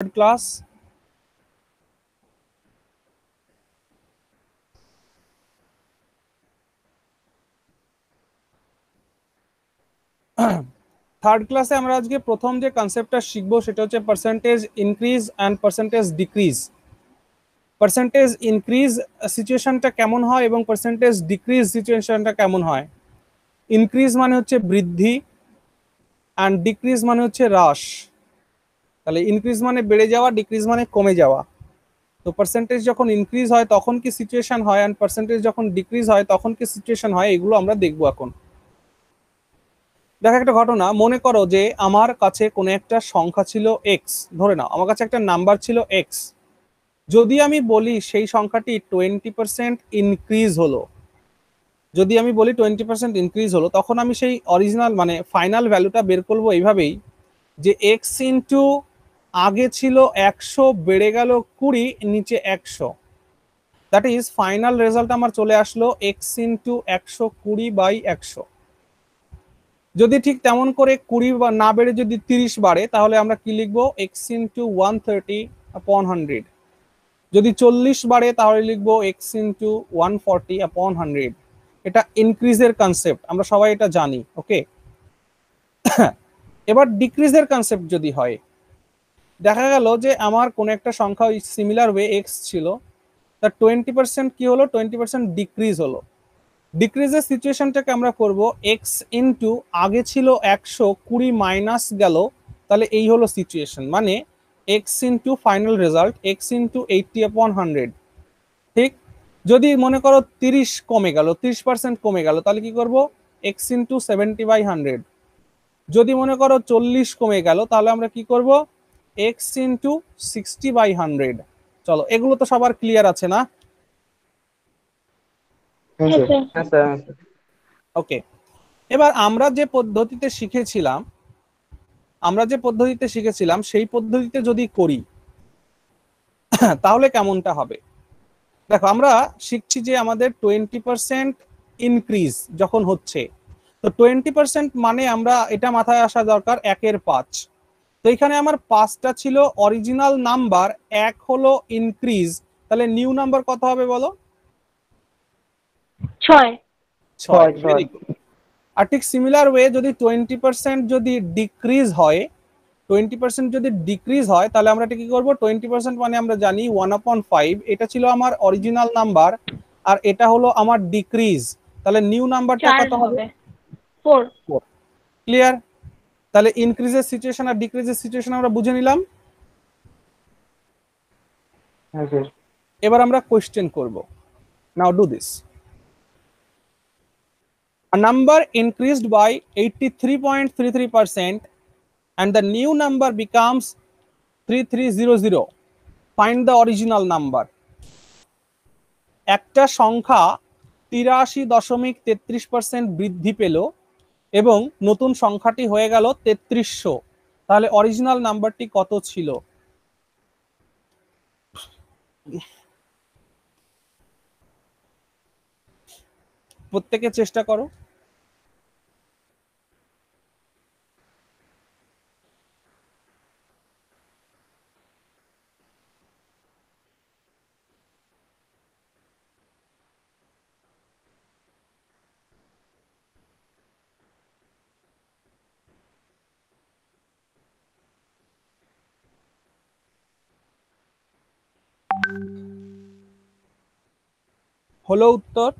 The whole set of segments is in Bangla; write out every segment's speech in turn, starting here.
class. থার্ড ক্লাসে আমরা আজকে প্রথম যে কনসেপ্টটা শিখবো সেটা হচ্ছে percentage increase and percentage decrease. Percentage increase সিচুয়েশনটা কেমন হয় এবং পার্সেন্টেজ ডিক্রিজ সিচুয়েশনটা কেমন হয়। ইনক্রিজ মানে হচ্ছে বৃদ্ধি অ্যান্ড ডিক্রিজ মানে হচ্ছে হ্রাস। তাহলে ইনক্রিজ মানে বেড়ে যাওয়া, ডিক্রিজ মানে কমে যাওয়া। তো পার্সেন্টেজ যখন ইনক্রিজ হয় তখন কি সিচুয়েশন হয়, অ্যান্ড পার্সেন্টেজ যখন ডিক্রিজ হয় তখন কি সিচুয়েশন হয়, এগুলো আমরা দেখবো এখন। দেখো একটা ঘটনা, মনে করো যে আমার কাছে কোনো একটা সংখ্যা ছিল এক্স, ধরে নাও আমার কাছে একটা নাম্বার ছিল এক্স। যদি আমি বলি সেই সংখ্যাটি 20% ইনক্রিজ হলো, যদি আমি বলি 20% ইনক্রিজ হলো, তখন আমি সেই অরিজিনাল মানে ফাইনাল ভ্যালুটা বের করবো এইভাবেই যে এক্স ইন্টু আগে ছিল 100 বেড়ে গেল 20 নিচে 100, দ্যাট ইজ ফাইনাল রেজাল্ট আমার চলে আসলো এক্স ইন্টু 120/100। যদি ঠিক তেমন করে 20 বা না বেড়ে যদি 30 বাড়ে তাহলে আমরা কি লিখবো, এক্স ইন্টু 130/100। যদি 40 বাড়ে তাহলে লিখবো এক্স ইন্টু 140/100। এটা ইনক্রিজের কনসেপ্ট, আমরা সবাই এটা জানি। ওকে, এবার ডিক্রিজের কনসেপ্ট যদি হয়, দেখা গেল যে আমার কোন একটা সংখ্যা ওই সিমিলার ওয়ে এক্স ছিল, তার 20% কি হলো, 20% ডিক্রিজ হলো। ডিক্রিজের সিচুয়েশনটাকে আমরা করব এক্স ইন্টু আগে ছিল 120 মাইনাস গেল, তাহলে এই হলো সিচুয়েশন, মানে x into final result x into 80/100। ঠিক, যদি মনে করো 30 কমে গেল, 30% কমে গেল, তাহলে কি করব, এক্স ইন্টু 70/100। যদি মনে করো 40 কমে গেল তাহলে আমরা কি করব, এক্স ইন্টু 60/100। চলো, এগুলো তো সবার ক্লিয়ার আছে না? ওকে, এবার আমরা যে পদ্ধতিতে শিখেছিলাম সেই পদ্ধতিতে যদি করি তাহলে কেমনটা হবে। দেখো, আমরা শিখছি যে আমাদের 20% ইনক্রিজ যখন হচ্ছে, তো 20% মানে আমরা এটা মাথায় আসা দরকার 1/5। তো এখানে আমার 5টা ছিল অরিজিনাল নাম্বার, 1 হলো ইনক্রিজ, তাহলে নিউ নাম্বার কত হবে বলো? 6। 6। Very good. আর ঠিক সিমিলার ওয়ে যদি 20% যদি ডিক্রিজ হয়, 20% যদি ডিক্রিজ হয় তাহলে আমরা কি করবো, 20% মানে আমরা জানি 1/5, এটা ছিল আমার অরিজিনাল নাম্বার আর এটা হলো আমার ডিক্রিজ, তাহলে নিউ নাম্বারটা 4 কত হবে? হবে 4। ক্লিয়ার? তাহলে ইনক্রিজের সিচুয়েশন আর ডিক্রিজের সিচুয়েশন আমরা বুঝে নিলাম। এবার আমরা কোয়েশ্চেন করব। Now do this. A number increased by 83.33% and the new number becomes 3300. Find the original number. একটা সংখ্যা 83.33% বৃদ্ধি পেল এবং নতুন সংখ্যাটি হয়ে গেল 3300, তাহলে অরিজিনাল নাম্বারটি কত ছিল? প্রত্যেকে চেষ্টা করো। হলো উত্তর?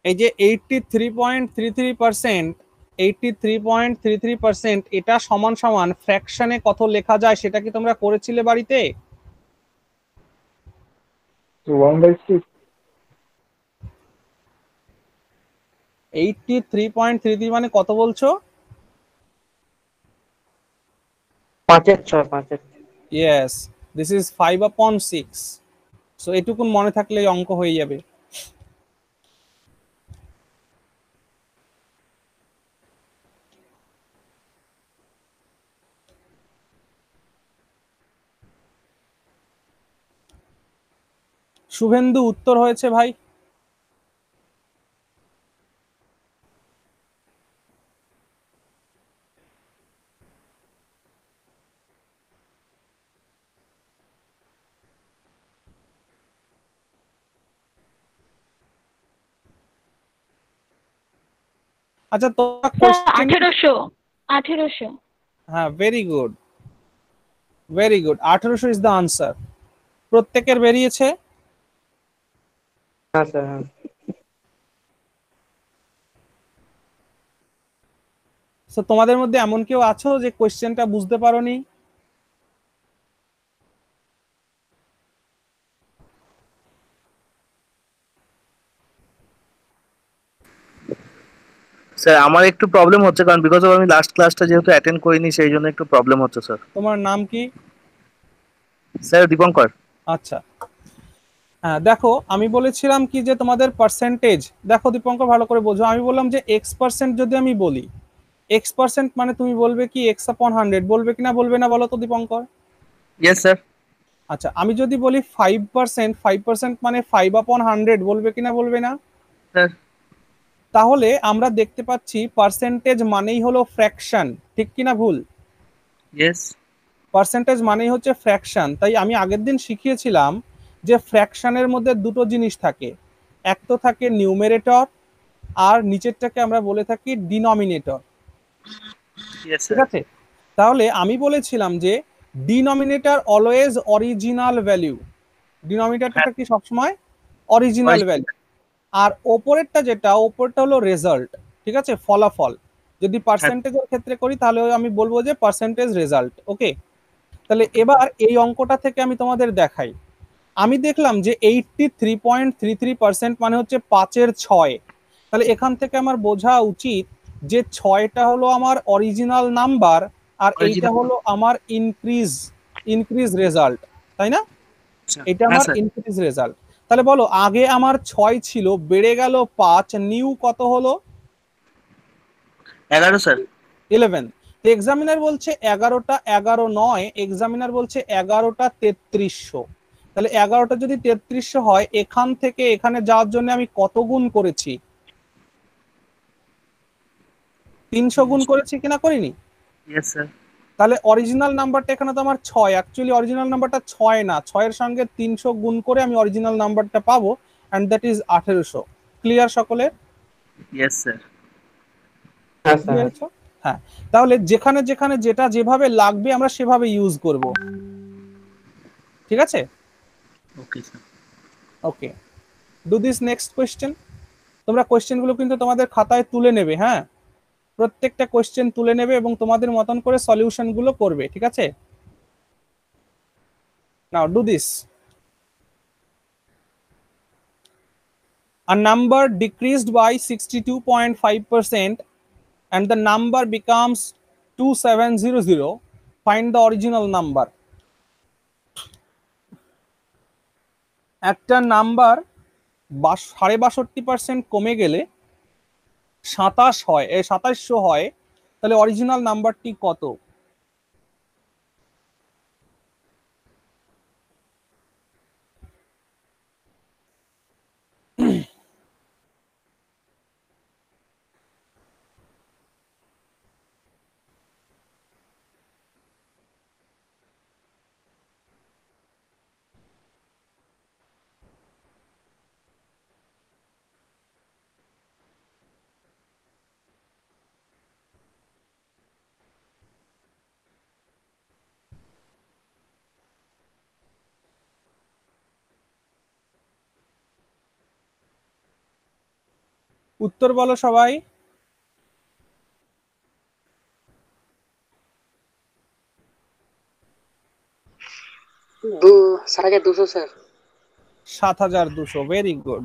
এই যে 83.33%, 83.33%, এটা সমান সমান ফ্র্যাকশনে কত লেখা যায় সেটা কি তোমরা করেছিলে বাড়িতে? 1/6। 83.33 মানে কত বলছো? 5/6। 5/6। Yes, this is 5/6। সো এটুকুন মনে থাকলে অঙ্ক হয়ে যাবে। শুভেন্দু উত্তর হয়েছে ভাই। আচ্ছা তোমরা স্যার কোশ্চেন, 1800। হ্যাঁ very good, very good, 1800 is the answer. প্রত্যেকের বেরিয়েছে? হ্যাঁ স্যার, হ্যাঁ। তো তোমাদের মধ্যে এমন কেউ আছো যে কোশ্চেনটা বুঝতে পারোনি? স্যার আমার একটু প্রবলেম হচ্ছে, কারণ বিকজ অফ আমি লাস্ট ক্লাসটা যেহেতু অ্যাটেন্ড করিনি, সেই জন্য একটু প্রবলেম হচ্ছে স্যার। তোমার নাম কি? স্যার দীপঙ্কর। আচ্ছা, হ্যাঁ দেখো আমি বলেছিলাম কি যে তোমাদের পার্সেন্টেজ, দেখো দীপঙ্কর ভালো করে বোঝো, আমি বললাম যে X% যদি আমি বলি, X% মানে তুমি বলবে কি X/100, বলবে কিনা বলবে না বলো তো দীপঙ্কর? Yes sir. আচ্ছা আমি যদি বলি 5%, 5% মানে 5/100, বলবে কিনা বলবে না? স্যার। তাহলে আমরা দেখতে পাচ্ছি পার্সেন্টেজ মানেই হলো ফ্র্যাকশন, ঠিক কিনা ভুল? ইয়েস। পার্সেন্টেজ মানেই হচ্ছে ফ্র্যাকশন। তাই আমি আগের দিন শিখিয়েছিলাম যে ফ্র্যাকশনের মধ্যে দুটো জিনিস থাকে, এক তো থাকে নিউমেরেটর, আর নিচেরটাকে আমরা বলে থাকি ডিনোমিনেটর, ইয়েস ঠিক স্যার। আছে? তাহলে আমি বলেছিলাম যে ডিনোমিনেটর অলওয়েজ অরিজিনাল ভ্যালু, ডিনোমিনেটরটা কি সবসময় অরিজিনাল ভ্যালু, আর ওপরেরটা যেটা ওপরটা হলো রেজাল্ট, ঠিক আছে, ফলাফল। যদি পার্সেন্টেজের ক্ষেত্রে করি তাহলে আমি বলবো যে পার্সেন্টেজ রেজাল্ট। ওকে, তাহলে এবার এই অঙ্কটা থেকে আমি তোমাদের দেখাই। আমি দেখলাম যে 83.33% মানে হচ্ছে 5/6। তাহলে এখান থেকে আমার বোঝা উচিত যে 6টা হলো আমার অরিজিনাল নাম্বার, আর এইটা হলো আমার ইনক্রিজ রেজাল্ট, তাই না? এটা আমার ইনক্রিজ রেজাল্ট। তাহলে বলো আগে আমার 6 ছিল, বেড়ে গেল 5, নিউ কত হলো? 11 স্যার। 11। তো এক্সামিনার বলছে 11টা 11 নয়, এক্সামিনার বলছে 11টা 3300। তাহলে 11টা যদি 3300 হয়, এখান থেকে এখানে যাওয়ার জন্য আমি কত গুণ করেছি? 300 গুণ করেছি কিনা করিনি? Yes sir. তাহলে অরিজিনাল নাম্বারটা এখানে তো আমার 6, অ্যাকচুয়ালি অরিজিনাল নাম্বারটা 6 না, 6 এর সঙ্গে 300 গুণ করে আমি অরিজিনাল নাম্বারটা পাবো, এন্ড দ্যাট ইজ 1800। ক্লিয়ার সকলের? Yes sir. হ্যাঁ বুঝতে স্যার। পেরেছো? হ্যাঁ, তাহলে যেখানে যেখানে যেটা যেভাবে লাগবে আমরা সেভাবে ইউজ করব, ঠিক আছে? ওকে sir. Okay, do this next question. তোমরা কোয়েশ্চেনগুলো কিন্তু তোমাদের খাতায় তুলে নেবে, হ্যাঁ, প্রত্যেকটা কোয়েশ্চেন তুলে নেবে এবং তোমাদের মতন করে সলিউশনগুলো করবে, ঠিক আছে? Now do this. A number decreased by 62.5% and the number becomes 2700. Find the original number. একটা নাম্বার 62.5% কমে গেলে 2700 হয়, তাহলে অরিজিনাল নাম্বারটি কত? উত্তর বলো সবাই। দু 7200 স্যার। 7200, very good.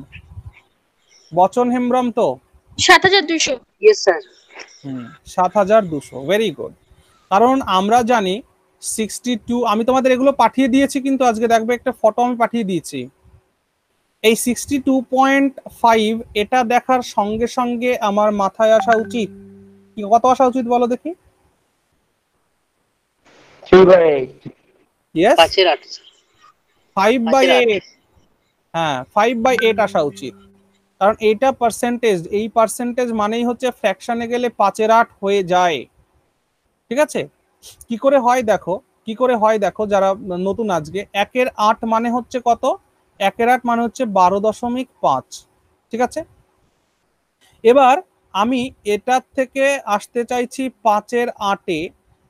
বচন হেমব্রম তো? 7200। Yes sir. 7200, very good. কারণ আমরা জানি 62, আমি তোমাদের এগুলো পাঠিয়ে দিয়েছি, কিন্তু আজকে দেখবে একটা ফটো আমি পাঠিয়ে দিয়েছি। এই 62.5 এটা দেখার সঙ্গে সঙ্গে আমার মাথায় আসা উচিত কি, কত আসা উচিত বলো দেখি? 3/8। ইয়েস, 5/8। 5/8। হ্যাঁ, 5/8 আসা উচিত, কারণ এইটা পার্সেন্টেজ, এই পার্সেন্টেজ মানেই হচ্ছে ফ্র্যাকশনে গেলে 5/8 হয়ে যায়, ঠিক আছে? কি করে হয় দেখো, কি করে হয় দেখো, যারা নতুন আজকে, 1/8 মানে হচ্ছে কত? 1/8 মানে হচ্ছে 12.5, ঠিক আছে? এবার আমি এটার থেকে আসতে চাইছি 5-এর 8-এ,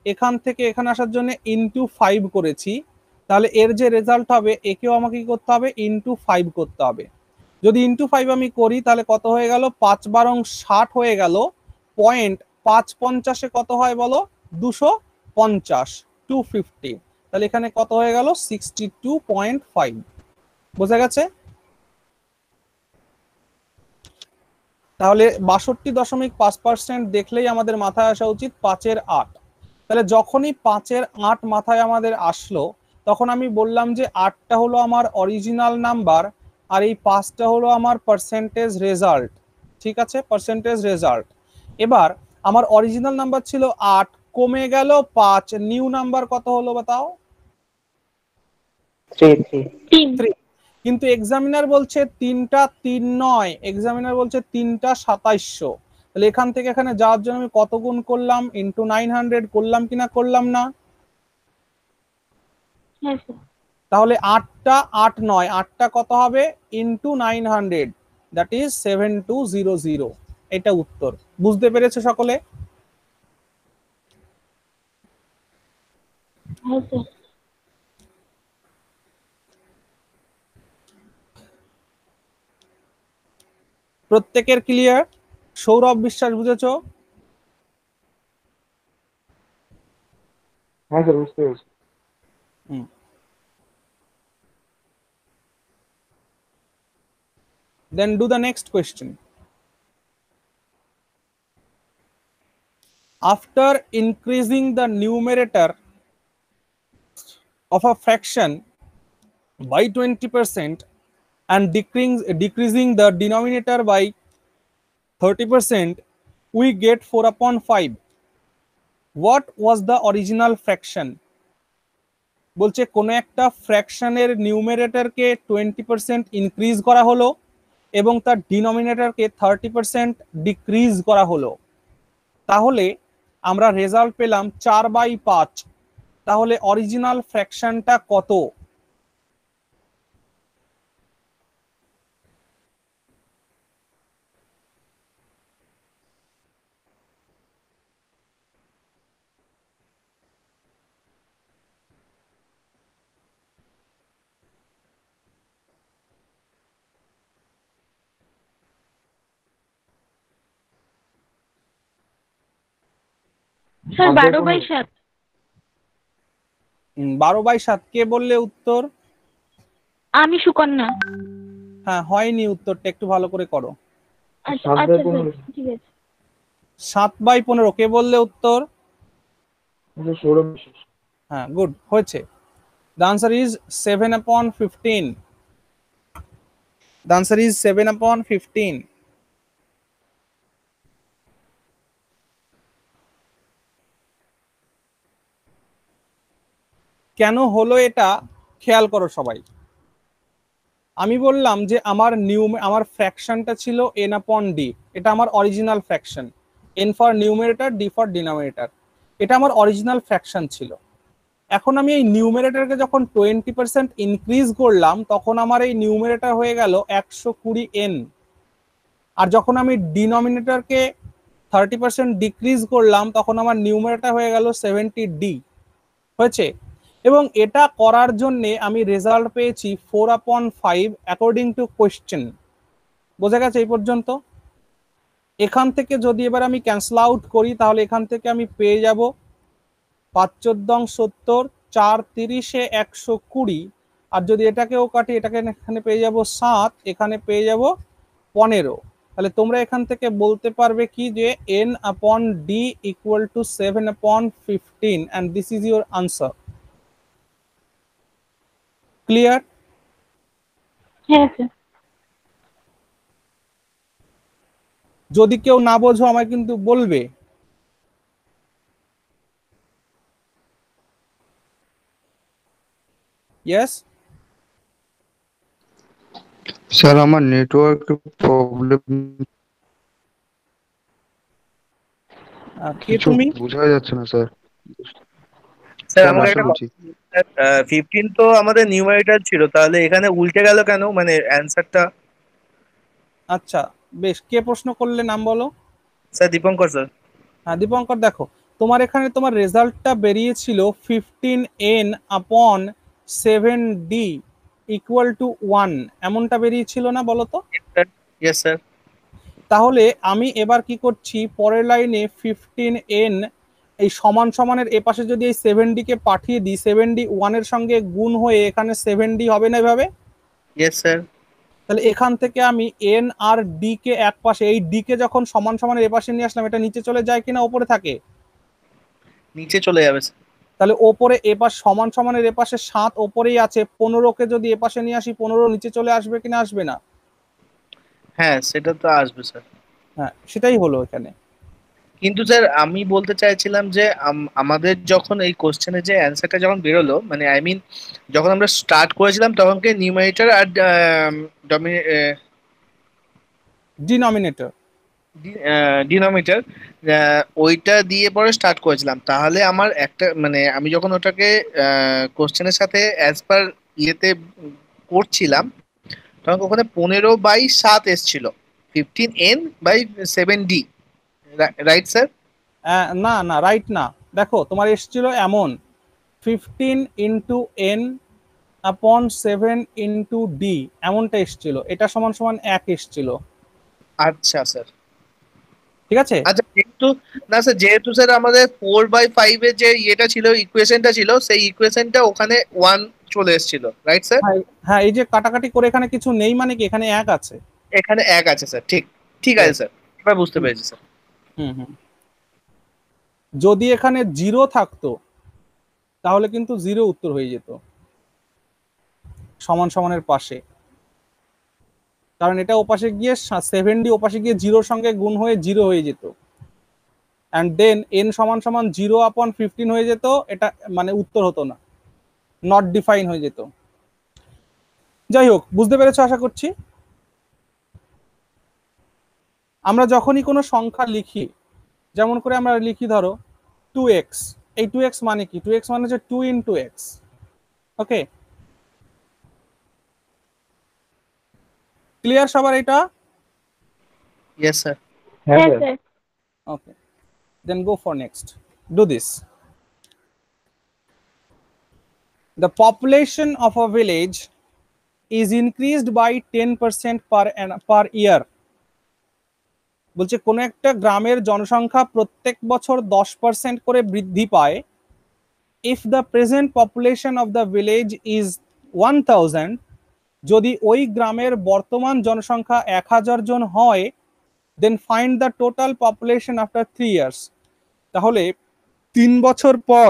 এখান থেকে এখানে আসার জন্য ইনটু 5 করেছি, তাহলে এর যে রেজাল্ট হবে একেও আমাকে কি করতে হবে, ইনটু 5 করতে হবে। যদি ইনটু 5 আমি করি তাহলে কত হয়ে গেল, 5 × 12 = 60 হয়ে গেল। 0.550-এ কত হয় বলো, 250, 250, তাহলে এখানে কত হয়ে গেল, 62.5। বোঝা গেছে? তাহলে 62.5% দেখলেই আমাদের মাথায় আসা উচিত 5-এর 8। তাহলে যখনই 5-এর 8 মাথায় আমাদের আসলো, তখন আমি বললাম যে 8টা হলো আমার অরিজিনাল নাম্বার, আর এই 5টা হলো আমার পার্সেন্টেজ রেজাল্ট। ঠিক আছে, পার্সেন্টেজ রেজাল্ট। এবার আমার অরিজিনাল নাম্বার ছিল 8, কমে গেল 5, নিউ নাম্বার কত হলো বাতাও? 3 3 3। 3। কিন্তু এক্সামিনার বলছে 3টা 3 নয়, এক্সামিনার বলছে 3টা 2700। তাহলে এখান থেকে এখানে যাওয়ার জন্য আমি কত গুণ করলাম, ইনটু 900 করলাম কিনা, করলাম না? হ্যাঁ স্যার। তাহলে 8টা 8 নয়, 8টা কত হবে, ইনটু 900, দ্যাট ইজ 7200। এটা উত্তর। বুঝতে পেরেছে সকলে? হ্যাঁ স্যার। প্রত্যেকের ক্লিয়ার? সৌরভ বিশ্বাস বুঝেছো? হ্যাঁ স্যার, বুঝতে পেরেছি। Then do the next question. After increasing the numerator of a fraction by 20% and decreasing the denominator by 30%, we get 4/5. What was the original fraction? বলছে কোনো একটা ফ্র্যাকশনের নিউমারেটরকে 20% ইনক্রিজ করা হলো এবং তার ডিনোমিনেটরকে 30% ডিক্রিজ করা হলো। তাহলে আমরা রেজাল্ট পেলাম 4/5। তাহলে অরিজিনাল ফ্র্যাকশনটা কত? স্যার 12/7। 12/7। কে বললে উত্তর? আমি সুকন্যা। হ্যাঁ, হয়নি, উত্তরটা একটু ভালো করে করো। আচ্ছা আচ্ছা স্যার, ঠিক আছে। 7/15। কে বললে উত্তর? সৌরভ বিশ্বাস। হ্যাঁ, গুড, হয়েছে। The answer is 7/15. The answer is 7/15. কেন হলো এটা খেয়াল করো সবাই। আমি বললাম যে আমার ফ্র্যাকশনটা ছিল n/d, এটা আমার original fraction. n for numerator, d for denominator, এটা আমার অরিজিনাল ফ্র্যাকশন ছিল। এখন আমি এই নিউমারেটরকে যখন 20% ইনক্রিজ করলাম, তখন আমার এই নিউমারেটর হয়ে গেল 120n। আর যখন আমি ডিনোমিনেটরকে 30% ডিক্রিজ করলাম, তখন আমার নিউমারেটর হয়ে গেল 70d। হয়েছে? এবং এটা করার জন্য আমি রেজাল্ট পেয়েছি 4/5 অ্যাকর্ডিং টু কোয়েশ্চেন। বোঝা গেছে এই পর্যন্ত? এখান থেকে যদি এবার আমি ক্যান্সেল আউট করি, তাহলে এখান থেকে আমি পেয়ে যাব 5×14 70, 4×30 120। আর যদি এটাকেও কাটি, এটাকে এখানে পেয়ে যাব 7, এখানে পেয়ে যাব 15। তাহলে তোমরা এখান থেকে বলতে পারবে কি যে n/d = 7/15, and this is your answer. Clear? হ্যাঁ স্যার। যদি কেউ না বোঝো আমায় কিন্তু বলবে। ইয়েস? স্যার আমার নেটওয়ার্ক প্রবলেম, কে কিছু তুমি? বোঝা যাচ্ছে না স্যার। স্যার স্যার আমাকে আশা একটা বলছি। 15 তো আমাদের নিউমারেটর ছিল, তাহলে এখানে উল্টে গেল কেন, মানে অ্যান্সারটা? আচ্ছা, বেশ, কে প্রশ্ন করলে নাম বলো। Sir Dipankar sir. হ্যাঁ দীপঙ্কর, দেখো তোমার এখানে তোমার রেজাল্টটা বেরিয়েছিল 15n/7d = 1, এমনটা বেরিয়েছিল না বলো তো? Yes sir. তাহলে আমি এবার কি করছি, পরের লাইনে 15n এই সমান সমানের এপাশে যদি এই 7d কে পাঠিয়ে দিই, 7d 1 এর সঙ্গে গুণ হয়ে এখানে 7d হবে না এভাবে? Yes sir. তাহলে এখান থেকে আমি এন আর ডি কে এক পাশে, এই ডি কে যখন সমান সমানের এপাশে নিয়ে আসলাম, এটা নিচে চলে যায় কিনা ওপরে থাকে? নিচে চলে যাবে স্যার। তাহলে ওপরে এপাশ সমান সমানের এপাশে 7 ওপরেই আছে, 15 কে যদি এপাশে নিয়ে আসি 15 নিচে চলে আসবে কিনা আসবে না? হ্যাঁ সেটা তো আসবে স্যার। হ্যাঁ সেটাই হলো এখানে। কিন্তু স্যার আমি বলতে চাইছিলাম যে আমাদের যখন এই কোশ্চেনে যে অ্যান্সারটা যখন বেরোলো, মানে আই মিন যখন আমরা স্টার্ট করেছিলাম তখন কি নিউমারেটর আর ডিনোমিনেটর। ডিনোমিনেটর ওইটা দিয়ে পরে স্টার্ট করেছিলাম, তাহলে আমার একটা মানে আমি যখন ওটাকে কোশ্চেনের সাথে অ্যাজ পার ইয়েতে করছিলাম, তখন ওখানে 15/7 এসছিল, 15n/7d, রাইট স্যার? না না, রাইট না। দেখো তোমার এসছিল এমন 15 × n/7 d, এমনটা এসছিল, এটা সমান সমান 1 এসছিল। আচ্ছা স্যার। ঠিক আছে। আচ্ছা যেহেতু, না স্যার যেহেতু স্যার আমাদের 4/5 এর যে ইয়েটা ছিল, ইকুয়েশনটা ছিল, সেই ইকুয়েশনটা ওখানে 1 চলে এসেছিল, রাইট স্যার? হ্যাঁ হ্যাঁ, এই যে কাটাকাটি করে এখানে কিছু নেই মানে কি, এখানে 1 আছে। এখানে 1 আছে স্যার, ঠিক। ঠিক আছে স্যার, এবার বুঝতে পেরেছি স্যার। হুম হুম। যদি এখানে 0 থাকতো তাহলে কিন্তু 0 উত্তর হয়ে যেত সমান সমানের পাশে, কারণ এটা ওপাশে গিয়ে 7d ওপাশে গিয়ে 0 সঙ্গে গুণ হয়ে 0 হয়ে যেত, অ্যান্ড দেন n সমান সমান 0/15 হয়ে যেত, এটা মানে উত্তর হতো না, নট ডিফাইন হয়ে যেত। যাই হোক, বুঝতে পেরেছো আশা করছি। আমরা যখনই কোনো সংখ্যা লিখি, যেমন করে আমরা লিখি ধরো 2x, এই 2x মানে কি, 2x মানে হচ্ছে 2 × x। ওকে, ক্লিয়ার সবার এটা? Yes sir. হ্যাঁ হ্যাঁ sir. Sir. Okay, then go for next. Do this. The population of a village is increased by 10% per year. বলছে কোন একটা গ্রামের জনসংখ্যা প্রত্যেক বছর 10% করে বৃদ্ধি পায়। If the present population of the village is 1000, যদি ওই গ্রামের বর্তমান জনসংখ্যা 1000 জন হয়, then find the total population after 3 years. তাহলে 3 বছর পর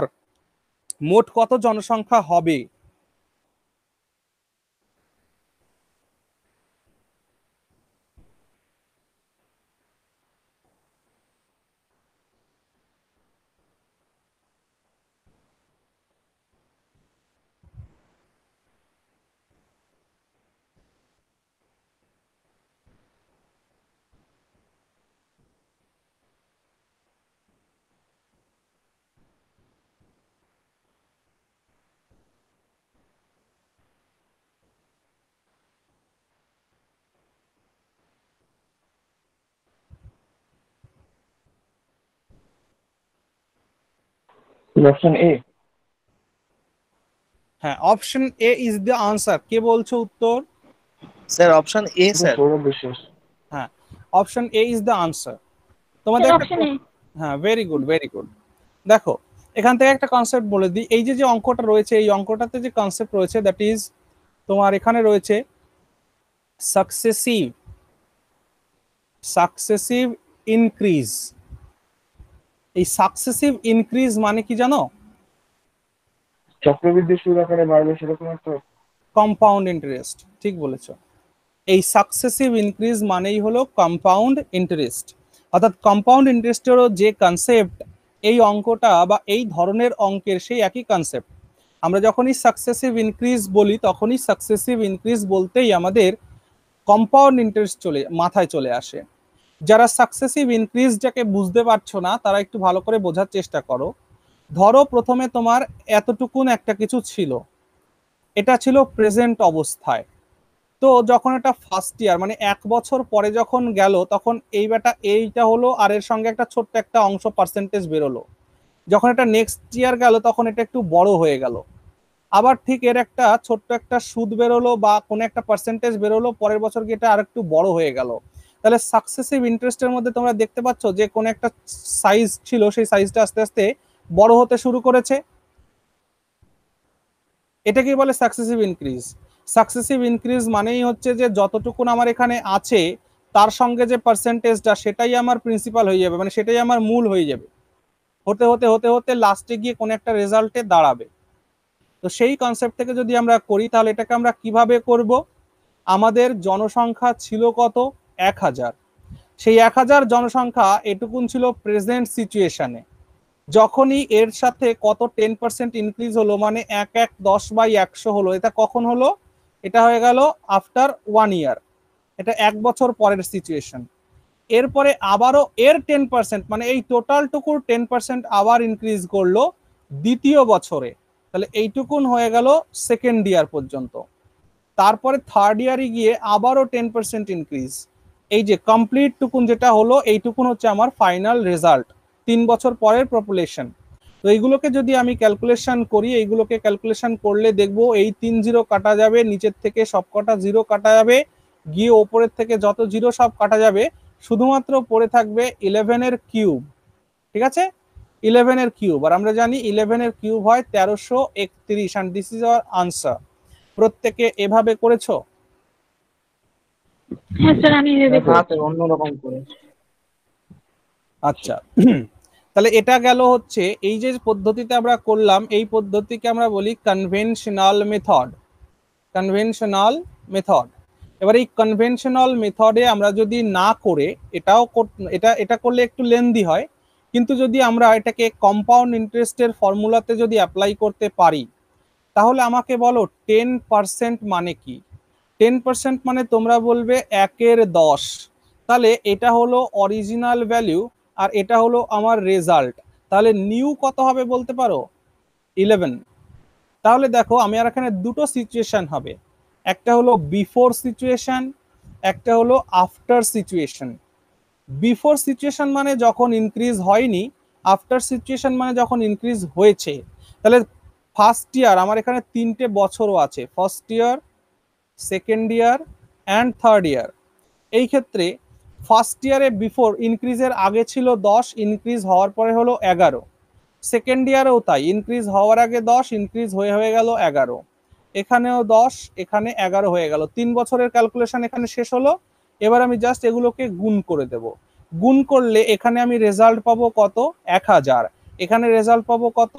মোট কত জনসংখ্যা হবে? Option A. হ্যাঁ, option A is the answer. কে বলছো উত্তর? Sir option A sir. Sourav Biswas. হ্যাঁ, option A is the answer. তোমাদের স্যার একটা, অপশন এ। হ্যাঁ ভেরি গুড ভেরি গুড। দেখো এখান থেকে একটা কনসেপ্ট বলে দিই, এই যে যে অঙ্কটা রয়েছে, এই অঙ্কটাতে যে কনসেপ্ট রয়েছে দ্যাট ইজ তোমার এখানে রয়েছে সাকসেসিভ সাকসেসিভ ইনক্রিজ। এই সাকসেসিভ ইনক্রিজ মানে কি জানো? চক্রবৃদ্ধি সুদ আকারে বাড়বে সেরকম একটা। কম্পাউন্ড ইন্টারেস্ট, ঠিক বলেছো। এই সাকসেসিভ ইনক্রিজ মানেই হলো কম্পাউন্ড ইন্টারেস্ট, অর্থাৎ কম্পাউন্ড ইন্টারেস্টেরও যে কনসেপ্ট, এই অঙ্কটা বা এই ধরনের অঙ্কের সেই একই কনসেপ্ট। আমরা যখনই সাকসেসিভ ইনক্রিজ বলি তখনই সাকসেসিভ ইনক্রিজ বলতেই আমাদের কম্পাউন্ড ইন্টারেস্ট মাথায় চলে আসে। যারা সাকসেসিভ ইনক্রিজটাকে বুঝতে পারছো না তারা একটু ভালো করে বোঝার চেষ্টা করো। ধরো প্রথমে তোমার এতটুকুন একটা কিছু ছিল, এটা ছিল প্রেজেন্ট অবস্থায়, তো যখন এটা ফার্স্ট ইয়ার মানে 1 বছর পরে যখন গেল, তখন এইটা হলো, আর এর সঙ্গে একটা ছোট্ট একটা অংশ পার্সেন্টেজ বেরোলো। যখন এটা নেক্সট ইয়ার গেল তখন এটা একটু বড় হয়ে গেল। আবার ঠিক এর একটা ছোট্ট একটা সুদ বেরোলো বা কোনো একটা পার্সেন্টেজ বেরোলো, পরের বছর গিয়ে এটা আর একটু বড় হয়ে গেল। তাহলে সাকসেসিভ ইন্টারেস্টের মধ্যে তোমরা দেখতে পাচ্ছ যে কোনো একটা সাইজ ছিল, সেই সাইজটা আস্তে আস্তে বড় হতে শুরু করেছে। এটাকে বলে সাকসেসিভ ইনক্রিজ। সাকসেসিভ ইনক্রিজ মানেই হচ্ছে যে যতটুকুন আমার এখানে আছে তার সঙ্গে যে পার্সেন্টেজটা, সেটাই আমার প্রিন্সিপাল হয়ে যাবে, মানে সেটাই আমার মূল হয়ে যাবে। হতে হতে হতে হতে লাস্টে গিয়ে কোনো একটা রেজাল্টে দাঁড়াবে। তো সেই কনসেপ্ট থেকে যদি আমরা করি তাহলে এটাকে আমরা কিভাবে করব? আমাদের জনসংখ্যা ছিল কত? 1000। সেই 1000 জনসংখ্যা এটুকুন ছিল প্রেজেন্ট সিচুয়েশনে। যখনই এর সাথে কত 10% ইনক্রিজ হলো, মানে 10/100 হলো। এটা কখন হলো? এটা হয়ে গেল আফটার 1 ইয়ার, এটা 1 বছর পরের সিচুয়েশন। এরপরে আবারও এর 10%, মানে এই টোটালটুকুর 10% আবার ইনক্রিজ করলো দ্বিতীয় বছরে। তাহলে এইটুকুন হয়ে গেল সেকেন্ড ইয়ার পর্যন্ত। তারপরে থার্ড ইয়ারে গিয়ে আবারও 10% ইনক্রিজ। এই যে কমপ্লিট টুকুন যেটা হলো, এইটুকুন হচ্ছে আমার ফাইনাল রেজাল্ট 3 বছর পরের পপুলেশন। তো এইগুলোকে যদি আমি ক্যালকুলেশন করি, এইগুলোকে ক্যালকুলেশন করলে দেখবো এই 3 জিরো কাটা যাবে, নিচের থেকে সব কটা জিরো কাটা যাবে, গিয়ে ওপরের থেকে যত জিরো সব কাটা যাবে, শুধুমাত্র পড়ে থাকবে 11 এর কিউব। ঠিক আছে, 11 এর কিউব। আর আমরা জানি 11 এর কিউব হয় 1331, and this is our answer. প্রত্যেকে এভাবে করেছো? হ্যাঁ স্যার, আমি ভেবে করেছি। অন্যরকম করে। আচ্ছা, তাহলে এটা গেল হচ্ছে এই যে পদ্ধতিতে আমরা করলাম, এই পদ্ধতিকে আমরা বলি কনভেনশনাল মেথড। Conventional method. এবার এই কনভেনশনাল মেথডে আমরা যদি না করে, এটা করলে একটু লেন্দি হয়, কিন্তু যদি আমরা এটাকে কম্পাউন্ড ইন্টারেস্টের ফর্মুলাতে যদি অ্যাপ্লাই করতে পারি, তাহলে আমাকে বলো 10% মানে কি? 10% মানে তোমরা বলবে 1/10। তাহলে এটা হলো অরিজিনাল ভ্যালু, আর এটা হলো আমার রেজাল্ট। তাহলে নিউ কত হবে বলতে পারো? 11। তাহলে দেখো আমি আর এখানে দুটো সিচুয়েশন হবে, একটা হলো বিফোর সিচুয়েশন, একটা হলো আফটার সিচুয়েশন। বিফোর সিচুয়েশন মানে যখন ইনক্রিজ হয়নি, আফটার সিচুয়েশন মানে যখন ইনক্রিজ হয়েছে। তাহলে ফার্স্ট ইয়ার আমার এখানে 3টে বছরও আছে, first year, second year and third year. এই ক্ষেত্রে ফার্স্ট ইয়ারে বিফোর ইনক্রিজের আগে ছিল 10, ইনক্রিজ হওয়ার পরে হলো 11। সেকেন্ড ইয়ারেও তাই, ইনক্রিজ হওয়ার আগে 10, ইনক্রিজ হয়ে গেল 11। এখানেও 10, এখানে 11 হয়ে গেল। 3 বছরের ক্যালকুলেশন এখানে শেষ হলো। এবার আমি জাস্ট এগুলোকে গুণ করে দেব। গুণ করলে এখানে আমি রেজাল্ট পাবো কত? 1000। এখানে রেজাল্ট পাবো কত?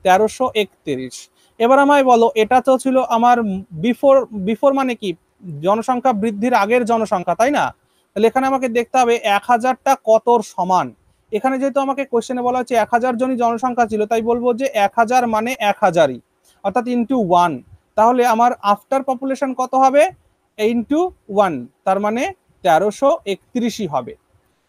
1331। এবার আমায় বলো, এটা তো ছিল আমার বিফোর। বিফোর মানে কি? জনসংখ্যা বৃদ্ধির আগের জনসংখ্যা, তাই না? তাহলে এখানে আমাকে দেখতে হবে 1000টা কতর সমান। এখানে যেহেতু আমাকে কোশ্চেনে বলা হচ্ছে 1000 জনই জনসংখ্যা ছিল, তাই বলবো যে 1000 মানে 1000ই, অর্থাৎ ইন্টু 1। তাহলে আমার আফটার পপুলেশন কত হবে? ইন্টু 1, তার মানে 1331ই হবে।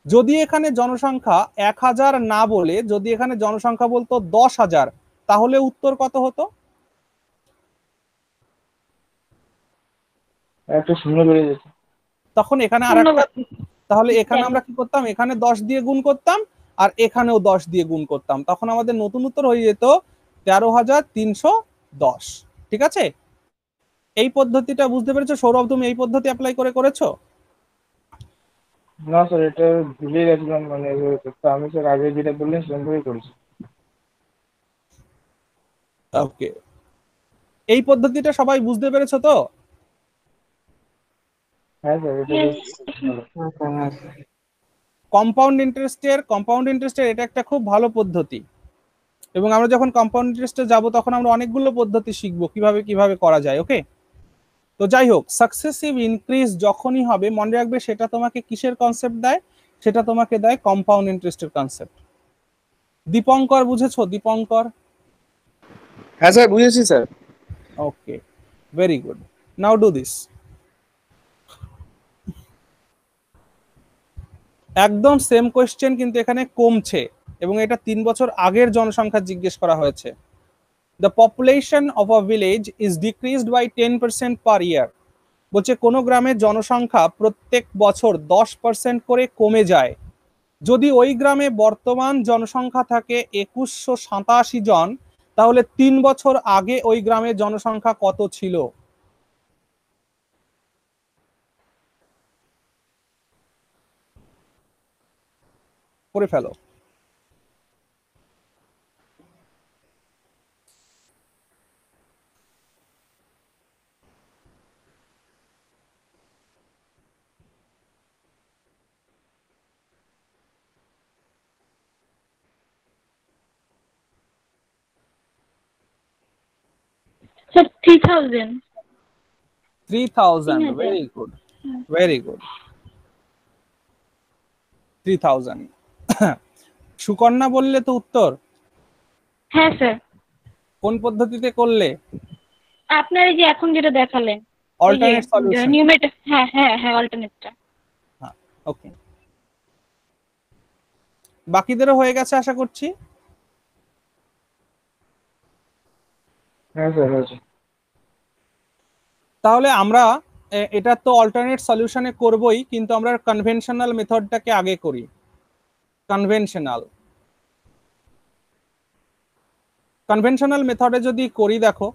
যদি এখানে জনসংখ্যা 1000 না বলে যদি এখানে জনসংখ্যা বলতো 10,000, তাহলে উত্তর কত হতো? একটা শূন্য বেরিয়ে যেত। তখন এখানে আর একটা, তাহলে এখানে আমরা কি করতাম? এখানে 10 দিয়ে গুণ করতাম, আর এখানেও 10 দিয়ে গুণ করতাম, তখন আমাদের নতুন উত্তর হয়ে যেত 13,310। ঠিক আছে, এই পদ্ধতিটা বুঝতে পেরেছো? সৌরভ, তুমি এই পদ্ধতি অ্যাপ্লাই করেছো? না স্যার, এটা ভুলে গেছিলাম, মানে এভাবে করতে। আমি স্যার আগে যেটা বললেন সেরকমভাবেই করেছি। ওকে, এই পদ্ধতিটা সবাই বুঝতে পেরেছো তো? হ্যাঁ স্যার, এটা Yes. বেশ ভালো। কম্পাউন্ড ইন্টারেস্টের এটা একটা খুব ভালো পদ্ধতি, এবং আমরা যখন কম্পাউন্ড ইন্টারেস্টে যাব তখন আমরা অনেকগুলো পদ্ধতি শিখবো কিভাবে কিভাবে করা যায়। ওকে, তো যাই হোক, সাকসেসিভ ইনক্রিজ যখনই হবে মনে রাখবে সেটা তোমাকে কিসের কনসেপ্ট দেয়? সেটা তোমাকে দেয় কম্পাউন্ড ইন্টারেস্টের কনসেপ্ট। দীপঙ্কর, বুঝেছো? দীপঙ্কর? হ্যাঁ স্যার, বুঝেছি sir. Okay, very good. Now do this. একদম সেম কোয়েশ্চেন, কিন্তু এখানে কমছে, এবং এটা 3 বছর আগের জনসংখ্যা জিজ্ঞেস করা হয়েছে। The population of a village is decreased by 10% per year. বলছে কোনো গ্রামের জনসংখ্যা প্রত্যেক বছর 10% করে কমে যায়, যদি ওই গ্রামে বর্তমান জনসংখ্যা থাকে 2187 জন, তাহলে 3 বছর আগে ওই গ্রামের জনসংখ্যা কত ছিল? করে ফেলো। Sir 3000। 3000, 3000। Very good, very good, 3000। Sukanya বললে তো উত্তর? হ্যাঁ স্যার, কোন পদ্ধতিতে করলে? আপনার এই যে এখন যেটা দেখালেন, ওই যে অল্টারনেট সলিউশন। নিউমেরিক, হ্যাঁ হ্যাঁ হ্যাঁ, অল্টারনেটটা। হ্যাঁ, ওকে। বাকিদেরও হয়ে গেছে আশা করছি। হ্যাঁ স্যার হয়েছে। তাহলে আমরা এটা তো অল্টারনেট সলিউশনে করবই, কিন্তু আমরা কনভেনশনাল মেথডটাকে আগে করি। কনভেনশনাল কনভেনশনাল মেথডে যদি করি, দেখো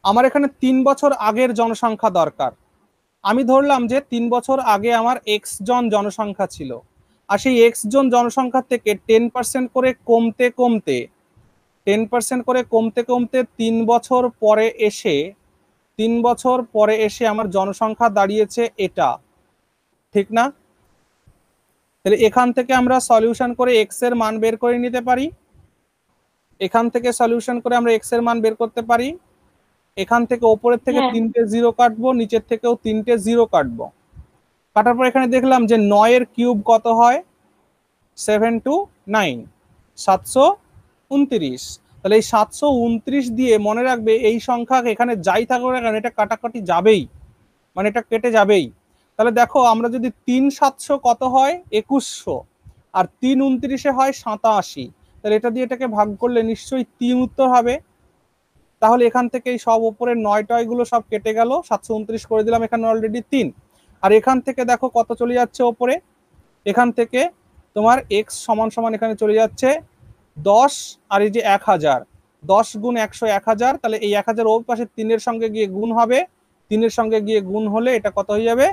আমার এখানে 3 বছর আগের জনসংখ্যা দরকার। আমি ধরলাম যে 3 বছর আগে আমার এক্স জন জনসংখ্যা ছিল, আর সেই এক্স জন জনসংখ্যা থেকে 10% করে কমতে কমতে 10% করে কমতে কমতে 3 বছর পরে এসে 3 বছর পরে এসে আমার জনসংখ্যা দাঁড়িয়েছে এটা, ঠিক না? তাহলে এখান থেকে আমরা সলিউশন করে এক্স এর মান বের করে নিতে পারি, এখান থেকে সলিউশন করে আমরা এক্স এর মান বের করতে পারি, এখান থেকে ওপরের থেকে হ্যাঁ 3টে জিরো কাটবো, নিচের থেকেও 3টে জিরো কাটবো। কাটার পর এখানে দেখলাম যে 9 এর কিউব কত হয়? 729, 729। তাহলে এই 729 দিয়ে মনে রাখবে এই সংখ্যা এখানে যাই থাকুক না কেন এটা কাটাকাটি যাবেই, মানে এটা কেটে যাবেই। তাহলে দেখো আমরা যদি 3 700 কত হয়? 2100, আর 3 29 হয় 87, তাহলে এটা দিয়ে এটাকে ভাগ করলে নিশ্চয়ই 3 উত্তর হবে। তাহলে এখান থেকে সব উপরের 9 গুলো সব কেটে গেল, 729 করে দিলাম, এখানে অলরেডি 3। আর এখান থেকে দেখো কত চলে যাচ্ছে ওপরে, এখান থেকে তোমার এক্স সমান সমান এখানে চলে যাচ্ছে 10, আর এই যে 1000, 10 গুণ 100 1000, তাহলে এই 1000 ওর পাশে 3-এর সঙ্গে গিয়ে গুণ হবে, 3-এর সঙ্গে গিয়ে গুণ হলে এটা কত হয়ে যাবে?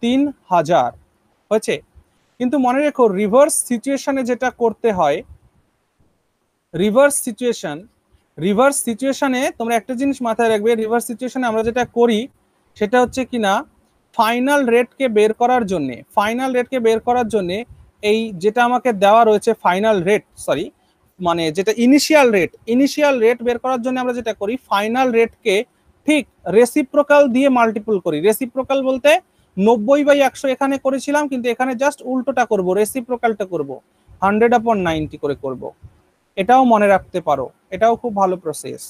3000 হয়েছে। কিন্তু মনে রেখো রিভার্স সিচুয়েশনে যেটা করতে হয়, রিভার্স সিচুয়েশনে তোমরা একটা জিনিস মাথায় রাখবে, রিভার্স সিচুয়েশনে আমরা যেটা করি সেটা হচ্ছে কিনা ফাইনাল রেটকে বের করার জন্য এই যেটা আমাকে দেওয়া রয়েছে ফাইনাল রেট, সরি মানে যেটা ইনিশিয়াল রেট বের করার জন্য আমরা যেটা করি, ফাইনাল রেটকে ঠিক রেসিপ্রোকাল দিয়ে মাল্টিপল করি। রেসিপ্রোকাল বলতে 90/100 এখানে করেছিলাম, কিন্তু এখানে জাস্ট উল্টোটা করব, রেসিপ্রোকালটা করব, 100/90 করে করব। এটাও মনে রাখতে পারো, এটাও খুব ভালো প্রসেস।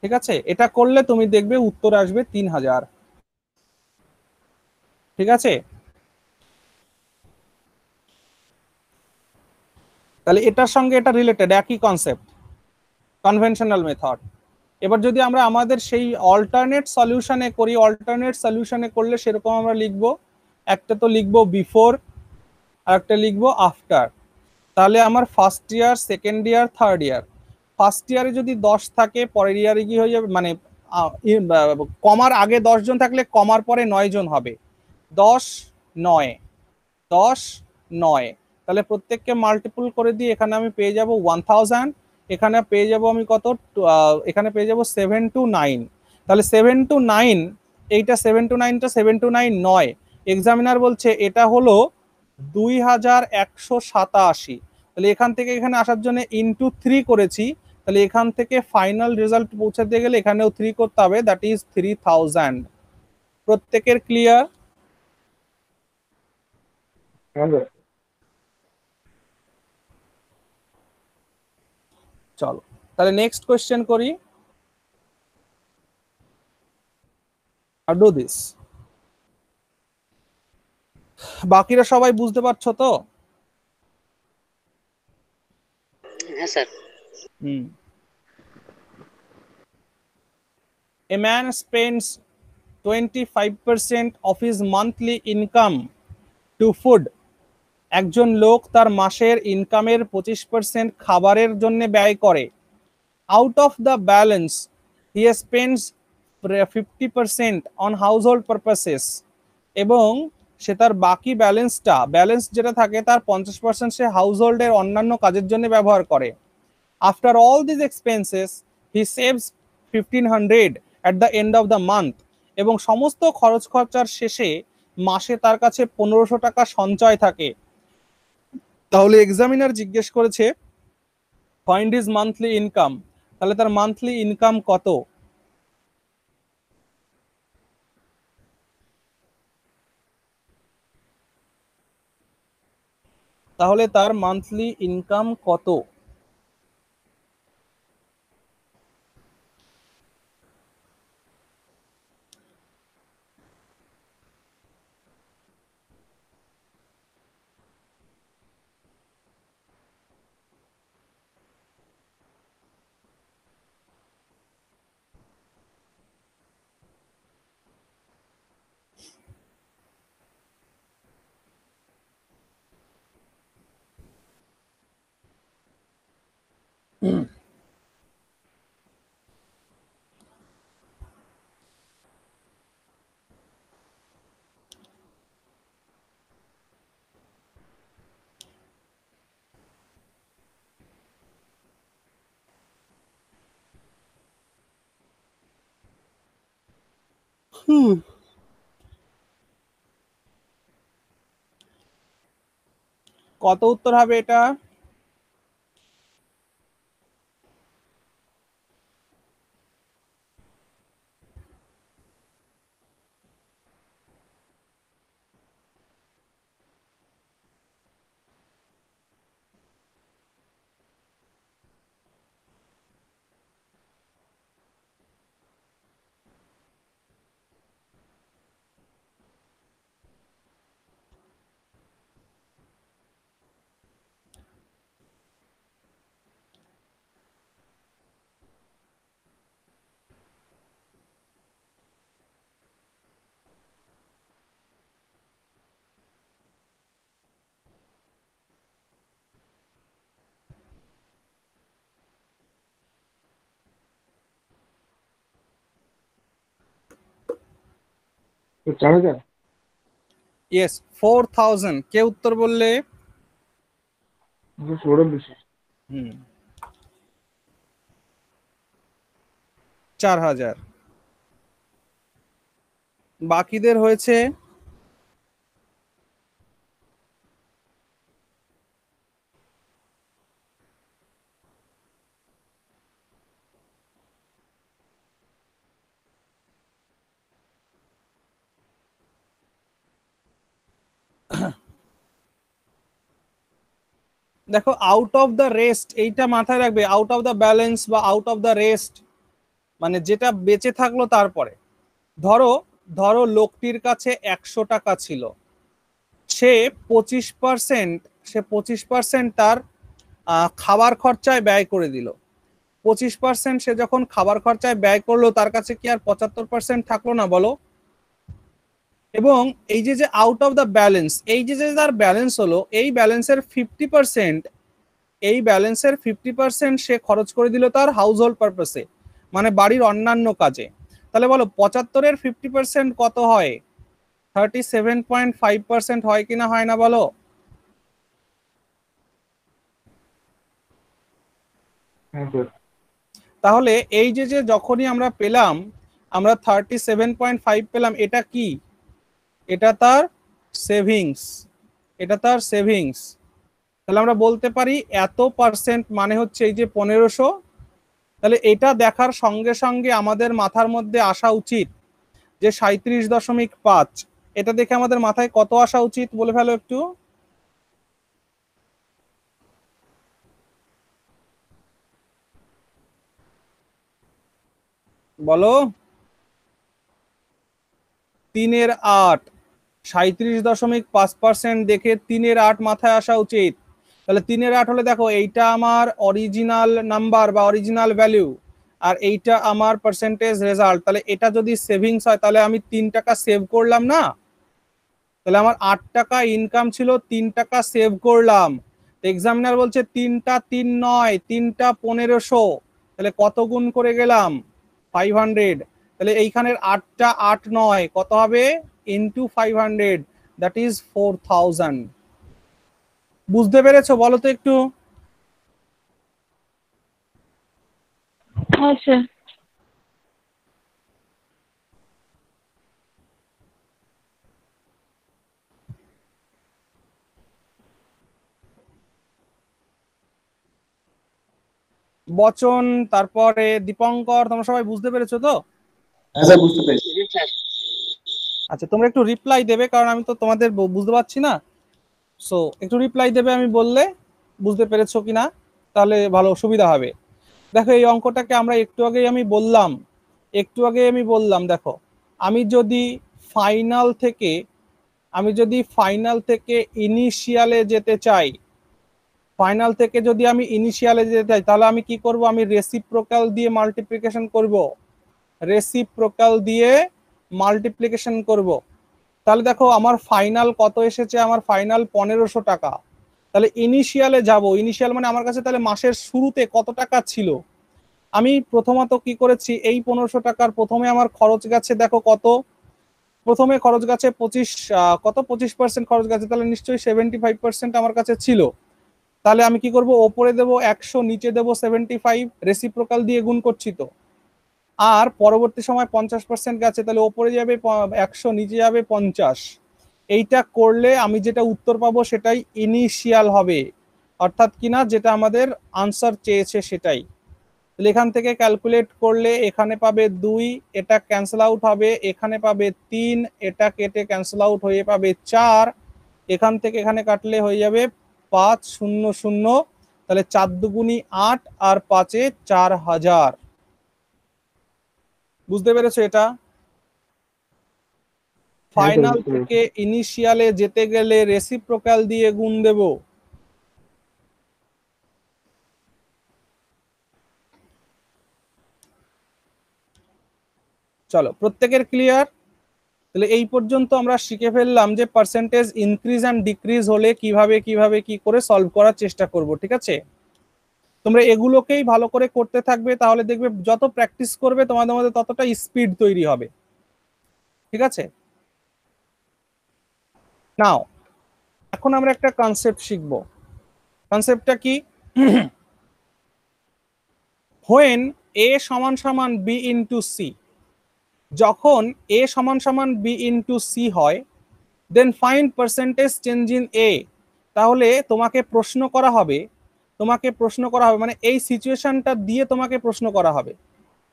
ঠিক আছে, এটা করলে তুমি দেখবে উত্তর আসবে 3000। ঠিক আছে, তাহলে এটার সঙ্গে এটা রিলেটেড, একই কনসেপ্ট, কনভেনশনাল মেথড। এবার যদি আমরা আমাদের সেই অল্টারনেট সলিউশনে করি, অল্টারনেট সলিউশনে করলে সেরকম আমরা লিখব, একটা তো লিখবো বিফোর আর একটা লিখবো আফটার। তাহলে আমার first year, second year, third year, first ইয়ারে যদি 10 থাকে পরের ইয়ারে কি হয়ে যাবে, মানে কমার আগে 10 জন থাকলে কমার পরে 9 জন হবে, 10 9 10 9, তাহলে প্রত্যেককে মাল্টিপল করে দিয়ে এখানে আমি পেয়ে যাব 1000, এখানে পেয়ে যাব আমি কত, এখানে পেয়ে যাব 729। তাহলে 729, এইটা 729টা 729 নয়, এক্সামিনার বলছে এটা হলো 2187। তাহলে এখান থেকে এখানে আসার জন্য ইনটু 3 করেছি, তাহলে এখান থেকে ফাইনাল রেজাল্ট পৌঁছাতে গেলে এখানেও 3 করতে হবে, দ্যাট ইজ 3000। প্রত্যেকের ক্লিয়ার? হ্যাঁ স্যার। চলো তাহলে নেক্সট কোয়েশ্চেন করি, আর ডু দিস। বাকিরা সবাই বুঝতে পারছো তো? হ্যাঁ sir. A man spends 25% of his monthly income to food, একজন লোক তার মাসের ইনকামের 25% খাবারের জন্য ব্যয় করে। Out of the balance he spends 50% on household purposes, এবং সে তার বাকি ব্যালেন্স যেটা থাকে তার 50% সে হাউসহোল্ডের অন্যান্য কাজের জন্য ব্যবহার করে। After all this expenses he saves 1500 at the end of the month, এবং সমস্ত খরচ খরচার শেষে মাসে তার কাছে 1500 টাকা সঞ্চয় থাকে। তাহলে এক্সামিনার জিজ্ঞেস করেছে ফাইন্ড হিজ মান্থলি ইনকাম, তাহলে তার মান্থলি ইনকাম কত? তাহলে তার মান্থলি ইনকাম কত? কত উত্তর হবে এটা? তো 4000। ইয়েস, 4000। কে উত্তর বললে? সৌরভ বিশ্বাস। 4000। বাকিদের হয়েছে দেখো আউট অফ দ্য রেস্ট, এইটা মাথায় রাখবে। আউট অফ দ্য ব্যালেন্স বা আউট অফ দ্য রেস্ট মানে যেটা বেঁচে থাকলো তারপরে। ধরো ধরো লোকটির কাছে 100 টাকা ছিল, সে 25% তার খাবার খরচায় ব্যয় করে দিল। 25% সে যখন খাবার খরচায় ব্যয় করলো তার কাছে কি আর 75% থাকলো না বলো? এবং এই যে যে আউট অফ দ্য ব্যালেন্স, এই যে যে তার ব্যালেন্স হলো, এই ব্যালেন্সের 50% সে খরচ করে দিল তার হাউস হোল্ড পারপাসে, মানে বাড়ির অন্যান্য কাজে। তাহলে বলো 75-এর 50% কত হয়? 37.5% হয় কিনা হয় না বলো? হ্যাঁ স্যার। তাহলে এই যে যে যখনই আমরা পেলাম, আমরা 37.5 পেলাম, এটা কি? এটা তার সেভিংস, এটা তার সেভিংস। তাহলে আমরা বলতে পারি এত পার্সেন্ট মানে হচ্ছে এই যে 1500। তাহলে এটা দেখার সঙ্গে সঙ্গে আমাদের মাথার মধ্যে আসা উচিত যে 37.5। এটা দেখে আমাদের মাথায় কত আসা উচিত বলে ফেলো একটু। বলো। 3/8। 37.5% দেখে 3/8 মাথায় আসা উচিত। তাহলে 3/8 হলে দেখো এইটা আমার অরিজিনাল নাম্বার বা অরিজিনাল ভ্যালু, আর এইটা আমার পার্সেন্টেজ রেজাল্ট। তাহলে এটা যদি সেভিংস হয় তাহলে আমি 3 টাকা সেভ করলাম না? তাহলে আমার 8 টাকা ইনকাম ছিল, 3 টাকা সেভ করলাম। এক্সামিনার বলছে 3টা 3 নয়, 3টা 1500, তাহলে কত গুণ করে গেলাম? 500। তাহলে এইখানের 8টা 8 নয়, কত হবে? Into 500, that is 4000। বুঝতে পেরেছো বলো তো একটু? হ্যাঁ স্যার। বচন, তারপরে দীপঙ্কর, তোমরা সবাই বুঝতে পেরেছো তো? জি স্যার। আচ্ছা, তোমরা একটু রিপ্লাই দেবে, কারণ আমি তো তোমাদের বুঝতে পারছি না। সো একটু রিপ্লাই দেবে আমি বললে, বুঝতে পেরেছো কিনা, তাহলে ভালো সুবিধা হবে। দেখো এই অঙ্কটাকে আমরা একটু আগে আমি বললাম দেখো, আমি যদি ফাইনাল থেকে ইনিশিয়ালে যেতে চাই, তাহলে আমি কি করব? আমি রেসিপ্রোকাল দিয়ে মাল্টিপ্লিকেশন করব। তাহলে দেখো আমার ফাইনাল কত এসেছে? আমার ফাইনাল 1500 টাকা। তাহলে ইনিশিয়ালে যাব, ইনিশিয়াল মানে আমার কাছে তাহলে মাসের শুরুতে কত টাকা ছিল? আমি প্রথমত কি করেছি, এই 1500 টাকার প্রথমে আমার খরচ গেছে, দেখো কত? প্রথমে খরচ গেছে 25% খরচ গেছে, তাহলে নিশ্চয়ই 75% আমার কাছে ছিল। তাহলে আমি কি করব? ওপরে দেবো 100, নিচে দেবো 75, রেসিপ্রোকাল দিয়ে গুণ করছি তো। আর পরবর্তী সময় 50% গেছে, তাহলে ওপরে যাবে 100, নিচে যাবে 50। এইটা করলে আমি যেটা উত্তর পাবো সেটাই ইনিশিয়াল হবে, অর্থাৎ কিনা যেটা আমাদের আনসার চেয়েছে সেটাই। তাহলে এখান থেকে ক্যালকুলেট করলে এখানে পাবে 2, এটা ক্যান্সেল আউট হবে, এখানে পাবে 3, এটা কেটে ক্যান্সেল আউট হয়ে পাবে 4, এখান থেকে এখানে কাটলে হয়ে যাবে 5 0 0। তাহলে 4 দুগুনি 8 আর 5-এ 4000। বুঝতে পেরেছো এটা? ফাইনাল থেকে ইনিশিয়ালে যেতে গেলে রেসিপ্রোকাল দিয়ে গুণ দেব। চলো, প্রত্যেকের ক্লিয়ার? তাহলে এই পর্যন্ত আমরা শিখে ফেললাম যে পার্সেন্টেজ ইনক্রিজ এন্ড ডিক্রিজ হলে কিভাবে কি করে সলভ করার চেষ্টা করব। ঠিক আছে, তোমরা এগুলোকেই ভালো করে করতে থাকবে, তাহলে দেখবে যত প্র্যাকটিস করবে তোমাদের মধ্যে ততটা স্পিড তৈরি হবে। ঠিক আছে, নাও এখন আমরা একটা কনসেপ্ট শিখব। কনসেপ্টটা কি? when a সমান সমান b into c, যখন a সমান সমান b into c হয়, then find percentage change in a। তাহলে তোমাকে প্রশ্ন করা হবে, মানে এই সিচুয়েশনটা দিয়ে তোমাকে প্রশ্ন করা হবে।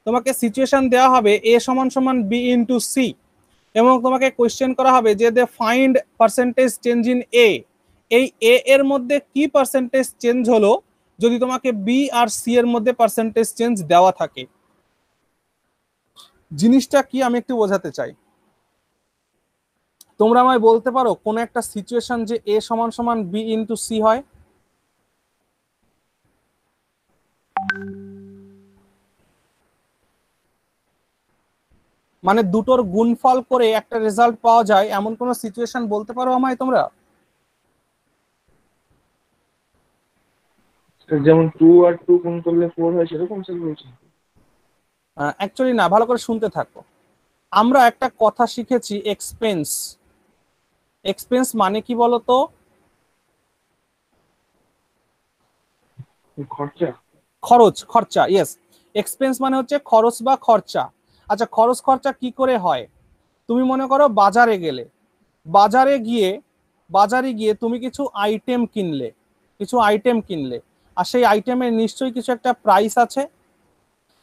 তোমাকে সিচুয়েশন দেওয়া হবে a সমান সমান b ইন্টু c, এবং তোমাকে কোয়েশ্চেন করা হবে যে they find percentage change in a। এই a এর মধ্যে কি পার্সেন্টেজ চেঞ্জ হলো যদি তোমাকে b আর c এর মধ্যে পার্সেন্টেজ চেঞ্জ দেওয়া থাকে। জিনিসটা কি আমি একটু বোঝাতে চাই। তোমরা আমায় বলতে পারো কোন একটা সিচুয়েশন যে a সমান সমান b ইন্টু c হয়? মানে দুটোর গুণফল করে একটা রেজাল্ট পাওয়া যায়, এমন কোন সিচুয়েশন বলতে পারো আমায় তোমরা? যেমন 2 আর 2 গুণ করলে 4 হয়, সেরকম স্যার বলছেন? অ্যাকচুয়ালি না, ভালো করে শুনতে থাকো। আমরা একটা কথা শিখেছি, এক্সপেন্স। এক্সপেন্স মানে কি বলতো? খরচা। ইয়েস, এক্সপেন্স মানে হচ্ছে খরচ বা খরচা। আচ্ছা, খরচ খরচা কি করে হয়? তুমি মনে করো বাজারে গেলে, বাজারে গিয়ে তুমি কিছু আইটেম কিনলে, আর সেই আইটেমের নিশ্চয়ই কিছু একটা প্রাইস আছে।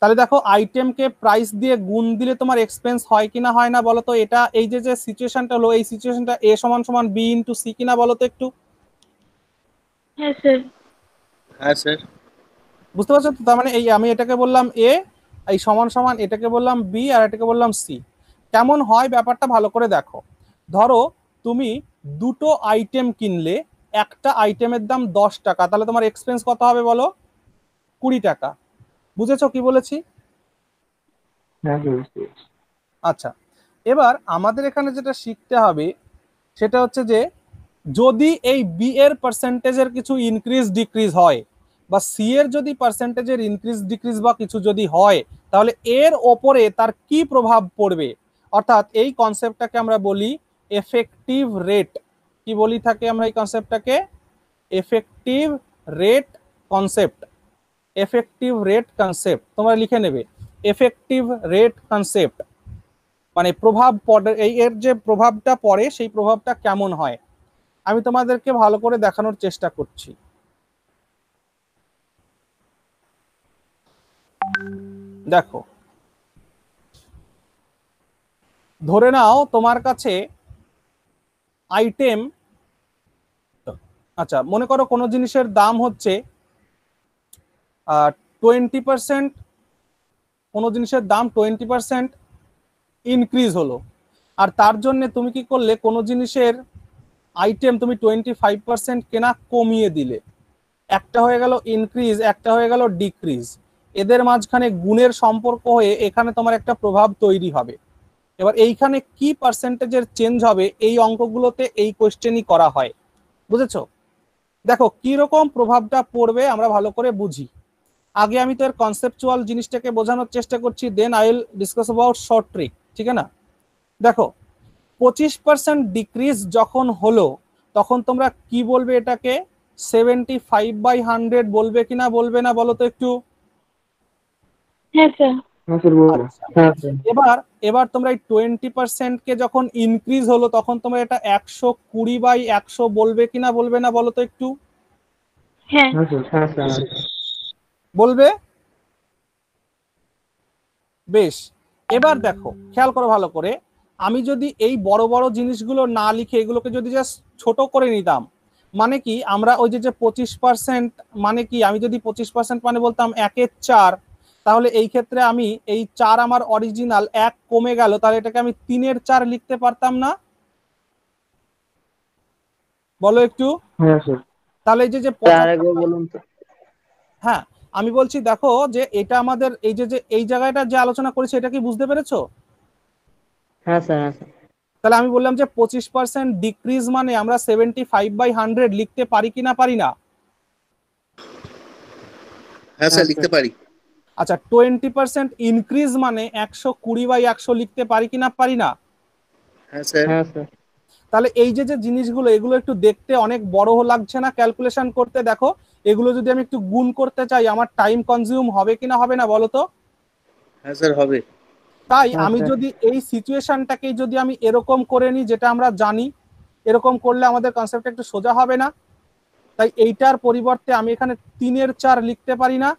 তাহলে দেখো, আইটেমকে প্রাইস দিয়ে গুণ দিলে তোমার এক্সপেন্স হয় কিনা হয় না বলো তো? এটা এই যে সিচুয়েশনটা হলো, এই সিচুয়েশনটা a সমান সমান b ইন্টু c কিনা বলো তো একটু? হ্যাঁ স্যার। হ্যাঁ স্যার। বুঝতে পারছো তো? তার মানে এই আমি এটাকে বললাম a, এই সমান সমান এটাকে বললাম b, আর এটাকে বললাম c। কেমন হয় ব্যাপারটা ভালো করে দেখো। ধরো তুমি দুটো আইটেম কিনলে, একটা আইটেমের দাম 10 টাকা, তাহলে তোমার এক্সপেন্স কত হবে বলো? 20 টাকা। বুঝেছো কি বলেছি? হ্যাঁ স্যার বুঝতে পেরেছি। আচ্ছা, এবার আমাদের এখানে যেটা শিখতে হবে সেটা হচ্ছে যে যদি এই বি এর পার্সেন্টেজের কিছু ইনক্রিজ ডিক্রিজ হয় বা সি এর যদি পার্সেন্টেজের ইনক্রিজ ডিক্রিজ বা কিছু যদি হয়, তাহলে এর ওপরে তার কি প্রভাব পড়বে। অর্থাৎ এই কনসেপ্টটাকে আমরা বলি এফেক্টিভ রেট। কি বলি থাকে আমরা এই কনসেপ্টটাকে? Effective rate concept. Effective rate concept তোমরা লিখে নেবে, এফেক্টিভ রেট কনসেপ্ট মানে প্রভাব পড়ে, এই এর যে প্রভাবটা পড়ে সেই প্রভাবটা কেমন হয়। আমি তোমাদেরকে ভালো করে দেখানোর চেষ্টা করছি। দেখো, ধরে নাও তোমার কাছে আইটেম, আচ্ছা মনে করো কোনো জিনিসের দাম হচ্ছে 20%, কোনো জিনিসের দাম 20% ইনক্রিজ হলো, আর তার জন্য তুমি কি করলে, কোনো জিনিসের আইটেম তুমি 25% কেনা কমিয়ে দিলে। একটা হয়ে গেল ইনক্রিজ, একটা হয়ে গেল ডিক্রিজ। এদের মাঝখানে গুণের সম্পর্ক হয়ে এখানে তোমার একটা প্রভাব তৈরি হবে। এবার এইখানে কি পার্সেন্টেজের চেঞ্জ হবে, এই অঙ্কগুলোতে এই কোশ্চেনই করা হয়। বুঝেছো? দেখো কি রকম প্রভাবটা পড়বে আমরা ভালো করে বুঝি। আগে আমি তো এর কনসেপচুয়াল জিনিসটাকে বোঝানোর চেষ্টা করছি, then I will discuss about short trick, ঠিক আছে না? দেখো 25% ডিক্রিজ যখন হলো তখন তোমরা কি বলবে এটাকে? 75/100 বলবে কিনা বলবে না বলো তো একটু? হ্যাঁ স্যার। হ্যাঁ স্যার বলবো। আচ্ছা, হ্যাঁ স্যার। এবার এবার তোমরা এই 20% কে যখন ইনক্রিজ হলো তখন তোমরা এটা 120/100 বলবে কিনা বলবে না বলো তো একটু? হ্যাঁ। হ্যাঁ স্যার। হ্যাঁ স্যার। বলবে। বেশ, এবার দেখো খেয়াল করো ভালো করে, আমি যদি এই বড় বড় জিনিসগুলো না লিখে এগুলোকে যদি জাস্ট ছোট করে নিতাম, মানে কি আমরা ওই যে 25% মানে কি, আমি যদি 25% মানে বলতাম 1/4, তাহলে এই ক্ষেত্রে আমি এই 4 আমার অরিজিনাল 1 কমে গেল, তাহলে এটাকে আমি 3/4 লিখতে পারতাম না? বলো একটু। হ্যাঁ স্যার। তাহলে এই যে স্যার আরেকবার বলুন তো। হ্যাঁ, আমি বলছি দেখো যে এটা আমাদের এই যে এই জায়গাটা যে আলোচনা করেছি এটা কি বুঝতে পেরেছো? হ্যাঁ স্যার। হ্যাঁ স্যার। তাহলে আমি বললাম যে 25% ডিক্রিজ মানে আমরা 75/100 লিখতে পারি কিনা পারি না? হ্যাঁ স্যার লিখতে পারি। আচ্ছা 20% ইনক্রিজ মানে 120/100 লিখতে পারি কিনা পারি না? হ্যাঁ স্যার। হ্যাঁ স্যার। তাহলে এই যে জিনিসগুলো এগুলো একটু দেখতে অনেক বড় লাগছে না ক্যালকুলেশন করতে? দেখো এগুলো যদি আমি একটু গুণ করতে চাই আমার টাইম কনজিউম হবে কিনা হবে না বলো তো? হ্যাঁ স্যার হবে। তাই হ্যাঁ আমি স্যার। যদি এই সিচুয়েশনটাকে যদি আমি এরকম করে নিই যেটা আমরা জানি, এরকম করলে আমাদের কনসেপ্টটা একটু সোজা হবে না? তাই এইটার পরিবর্তে আমি এখানে 3/4 লিখতে পারি না?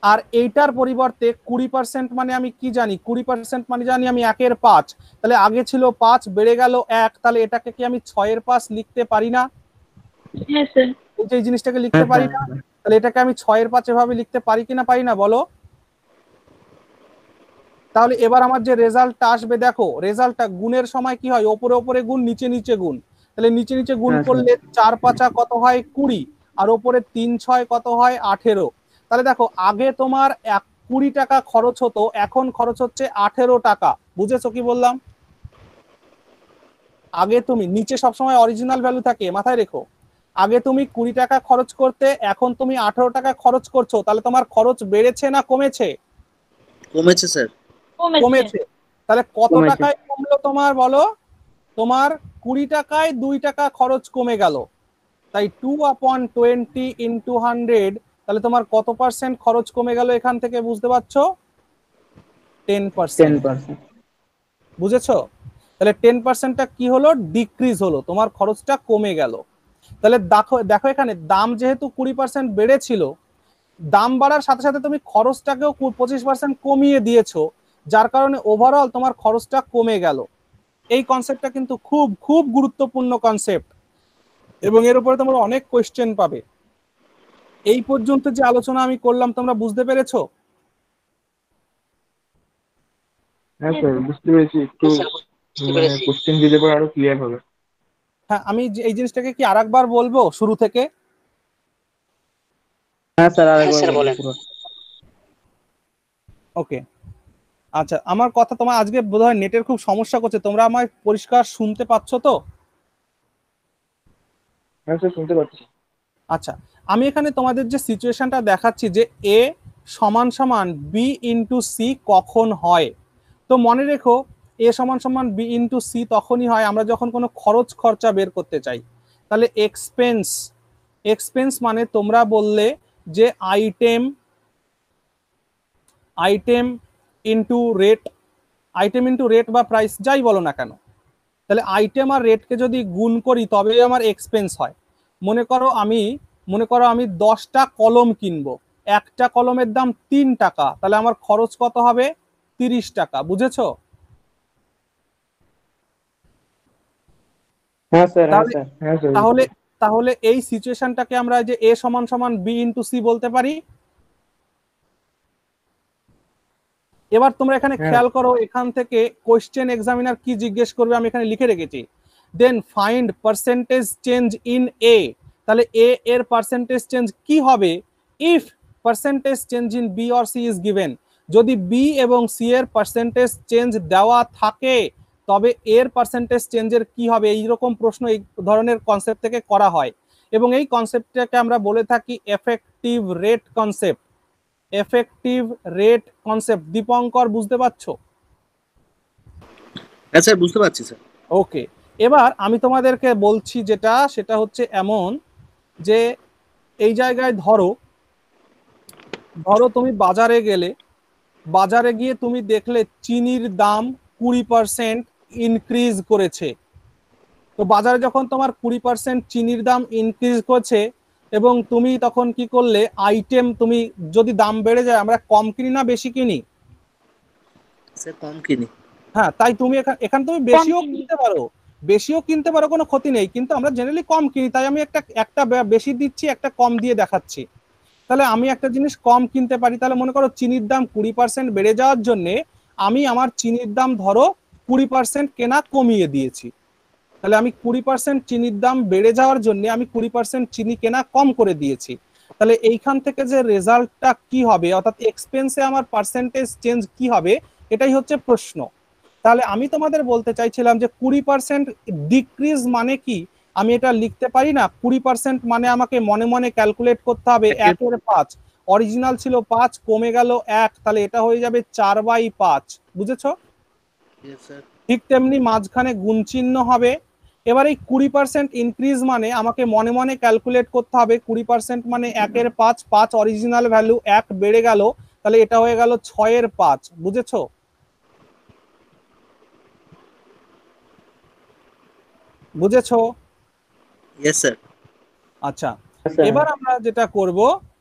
আর এইটার পরিবর্তে 20% মানে আমি কি জানি? 20% মানে জানি আমি 1/5। তাহলে আগে ছিল 5 বেড়ে গেল 1, তাহলে এটাকে কি আমি 6/5 লিখতে পারি না? হ্যাঁ স্যার। এই যে এই জিনিসটাকে লিখতে হ্যাঁ পারি স্যার। না? তাহলে এটাকে আমি 6/5 এভাবে লিখতে পারি কিনা পারি না বলো? তাহলে এবার আমার যে রেজাল্টটা আসবে, দেখো রেজাল্টটা গুণের সময় কি হয়? ওপরে ওপরে গুণ, নিচে নিচে গুণ। তাহলে নিচে নিচে গুণ হ্যাঁ স্যার। করলে 4/5 কত হয়? 20, আর ওপরে 3/6 কত হয়? 18। তাহলে দেখো আগে তোমার 20 টাকা খরচ হতো, এখন খরচ হচ্ছে 18 টাকা। বুঝেছো কি বললাম? আগে তুমি, নিচে সবসময় অরিজিনাল ভ্যালু থাকে মাথায় রেখো, আগে তুমি 20 টাকা খরচ করতে, এখন তুমি 18 টাকা খরচ করছো, তাহলে তোমার খরচ বেড়েছে না কমেছে? কমেছে স্যার। কমেছে। কমেছে। তাহলে কত কমেছে। টাকায় কমলো তোমার বলো? তোমার 20 টাকায় 2 টাকা খরচ কমে গেল। তাই 2/20 ইন্টু 100, তাহলে তোমার কত পার্সেন্ট খরচ কমে গেল এখান থেকে বুঝতে পারছো? 10%। 10%। বুঝেছো? তাহলে 10%টা কি হলো? ডিক্রিজ হলো, তোমার খরচটা কমে গেল। তাহলে দেখো দেখো এখানে দাম যেহেতু 20% বেড়েছিল, দাম বাড়ার সাথে সাথে তুমি খরচটাকেও 25% কমিয়ে দিয়েছো, যার কারণে ওভারঅল তোমার খরচটা কমে গেল। এই কনসেপ্টটা কিন্তু খুব খুব গুরুত্বপূর্ণ কনসেপ্ট, এবং এর উপরে তোমরা অনেক কোয়েশ্চেন পাবে। এই পর্যন্ত যে আলোচনা আমি করলাম তোমরা বুঝতে পেরেছো? হ্যাঁ স্যার বুঝতে পেরেছি। একটু মানে কোশ্চেন দিলে পরে আরো ক্লিয়ার হবে। হ্যাঁ, আমি এই জিনিসটাকে কি আরেকবার বলবো শুরু থেকে? হ্যাঁ স্যার আরেকবার বলুন পুরো। ওকে, আচ্ছা আমার কথা তোমার আজকে বোধহয় নেটের খুব সমস্যা করছে, তোমরা আমায় পরিষ্কার শুনতে পাচ্ছ তো? হ্যাঁ স্যার, শুনতে পাচ্ছি। আচ্ছা, আমি এখানে তোমাদের যে সিচুয়েশনটা দেখাচ্ছি যে এ সমান সমান বি ইন্টু সি কখন হয়, তো মনে রেখো এ সমান সমান বি ইন্টু সি তখনই হয় আমরা যখন কোনো খরচ খরচা বের করতে চাই। তাহলে এক্সপেন্স, এক্সপেন্স মানে তোমরা বললে যে item, item into rate, item into rate বা প্রাইস যাই বলো না কেন, তাহলে আইটেম আর রেটকে যদি গুণ করি তবেই আমার এক্সপেন্স হয়। মনে করো আমি 10টা কলম কিনবো, একটা কলমের দাম 3 টাকা, তাহলে আমার খরচ কত হবে? 30 টাকা, বুঝেছো? হ্যাঁ স্যার, হ্যাঁ তাহলে স্যার। হ্যাঁ স্যার। তাহলে তাহলে এই সিচুয়েশনটাকে আমরা যে এ সমান সমান বি ইন্টু সি বলতে পারি। এবার তোমরা এখানে হ্যাঁ। খেয়াল করো, এখান থেকে কোশ্চেন এক্সামিনার কি জিজ্ঞেস করবে আমি এখানে লিখে রেখেছি, then find percentage change in A. তাহলে এ এর পার্সেন্টেজ চেঞ্জ কি হবে? If percentage change in B or C is given, যদি বি এবং সি এর পার্সেন্টেজ চেঞ্জ দেওয়া থাকে তবে এর পার্সেন্টেজ চেঞ্জের কি হবে, এইরকম প্রশ্ন এই ধরনের কনসেপ্ট থেকে করা হয় এবং এই কনসেপ্টটাকে আমরা বলে থাকি effective rate concept. Effective rate concept Dipankar বুঝতে পারছো? হ্যাঁ স্যার, বুঝতে পারছি স্যার। ওকে, এবার আমি তোমাদেরকে বলছি যেটা সেটা হচ্ছে এমন যে এই জায়গায় ধরো, ধরো তুমি বাজারে গেলে, বাজারে গিয়ে তুমি দেখলে চিনির দাম 20% ইনক্রিজ করেছে। তো বাজারে যখন তোমার 20% চিনির দাম ইনক্রিজ করছে এবং তুমি তখন কি করলে, আইটেম তুমি যদি দাম বেড়ে যায় আমরা কম কিনি না বেশি কিনি? স্যার কম কিনি। হ্যাঁ, তাই তুমি এখানে তুমি বেশিও কিনতে পারো, বেশিও কিনতে পারো, কোনো ক্ষতি নেই, কিন্তু আমরা জেনারেলি কম কিনি, তাই আমি একটা একটা বেশি দিচ্ছি একটা কম দিয়ে দেখাচ্ছি। তাহলে আমি একটা জিনিস কম কিনতে পারি, তাহলে মনে করো চিনির দাম 20% বেড়ে যাওয়ার জন্য আমি আমার চিনির দাম ধরো 20% কেনা কমিয়ে দিয়েছি। তাহলে আমি 20% চিনির দাম বেড়ে যাওয়ার জন্য আমি 20% চিনি কেনা কম করে দিয়েছি। তাহলে এইখান থেকে যে রেজাল্টটা কি হবে, অর্থাৎ এক্সপেন্সে আমার পার্সেন্টেজ চেঞ্জ কি হবে, এটাই হচ্ছে প্রশ্ন। তাহলে আমি তোমাদের বলতে চাইছিলাম যে 20% ডিক্রিজ মানে কি, আমি এটা লিখতে পারি না? 20% মানে আমাকে মনে মনে ক্যালকুলেট করতে হবে 1/5, অরিজিনাল ছিল 5 কমে গেল 1, তাহলে এটা হয়ে যাবে 4/5, বুঝেছো? ঠিক তেমনি মাঝখানে গুণ চিহ্ন হবে। এবার এই 20% ইনক্রিজ মানে আমাকে মনে মনে ক্যালকুলেট করতে হবে 20% মানে 1/5, 5 অরিজিনাল ভ্যালু, 1 বেড়ে গেল, তাহলে এটা হয়ে গেল 6/5, বুঝেছো? বুঝেছো? Yes sir. আচ্ছা, স্যার। এবার আমরা যেটা করব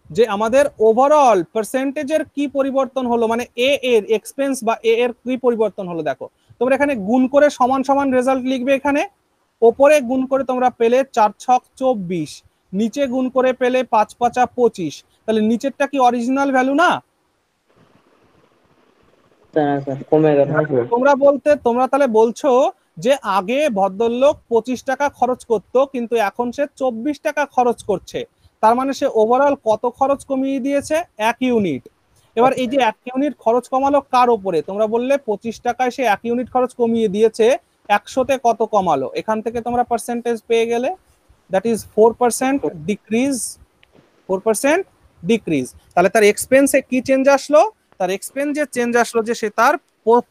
যে আমাদের ওভারঅল পার্সেন্টেজের কি পরিবর্তন হলো, মানে এ এর এক্সপেন্স বা এ এর কি পরিবর্তন হলো, দেখো তোমরা এখানে গুণ করে সমান সমান রেজাল্ট লিখবে, এখানে ওপরে গুণ করে তোমরা পেলে 4 ছক 24, নিচে গুণ করে পেলে 5 5 25, তাহলে নিচেরটা কি অরিজিনাল ভ্যালু না? স্যার স্যার, কমে গেল। হ্যাঁ স্যার। তোমরা তাহলে বলছো যে আগে ভদ্রলোক 25 টাকা খরচ করতো কিন্তু এখন সে 24 টাকা খরচ করছে, তার মানে সে ওভারঅল কত খরচ কমিয়ে দিয়েছে? 1 ইউনিট। এবার এই যে 1 ইউনিট খরচ কমালো কার উপরে, তোমরা বললে 25 টাকায় সে 1 ইউনিট খরচ কমিয়ে দিয়েছে, 100তে কত কমালো, এখান থেকে তোমরা পার্সেন্টেজ পেয়ে গেলে, দ্যাট ইজ 4% ডিক্রিজ, 4% ডিক্রিজ। তাহলে তার এক্সপেন্সে কি চেঞ্জ আসলো? তার এক্সপেন্সে চেঞ্জ আসলো যে সে তার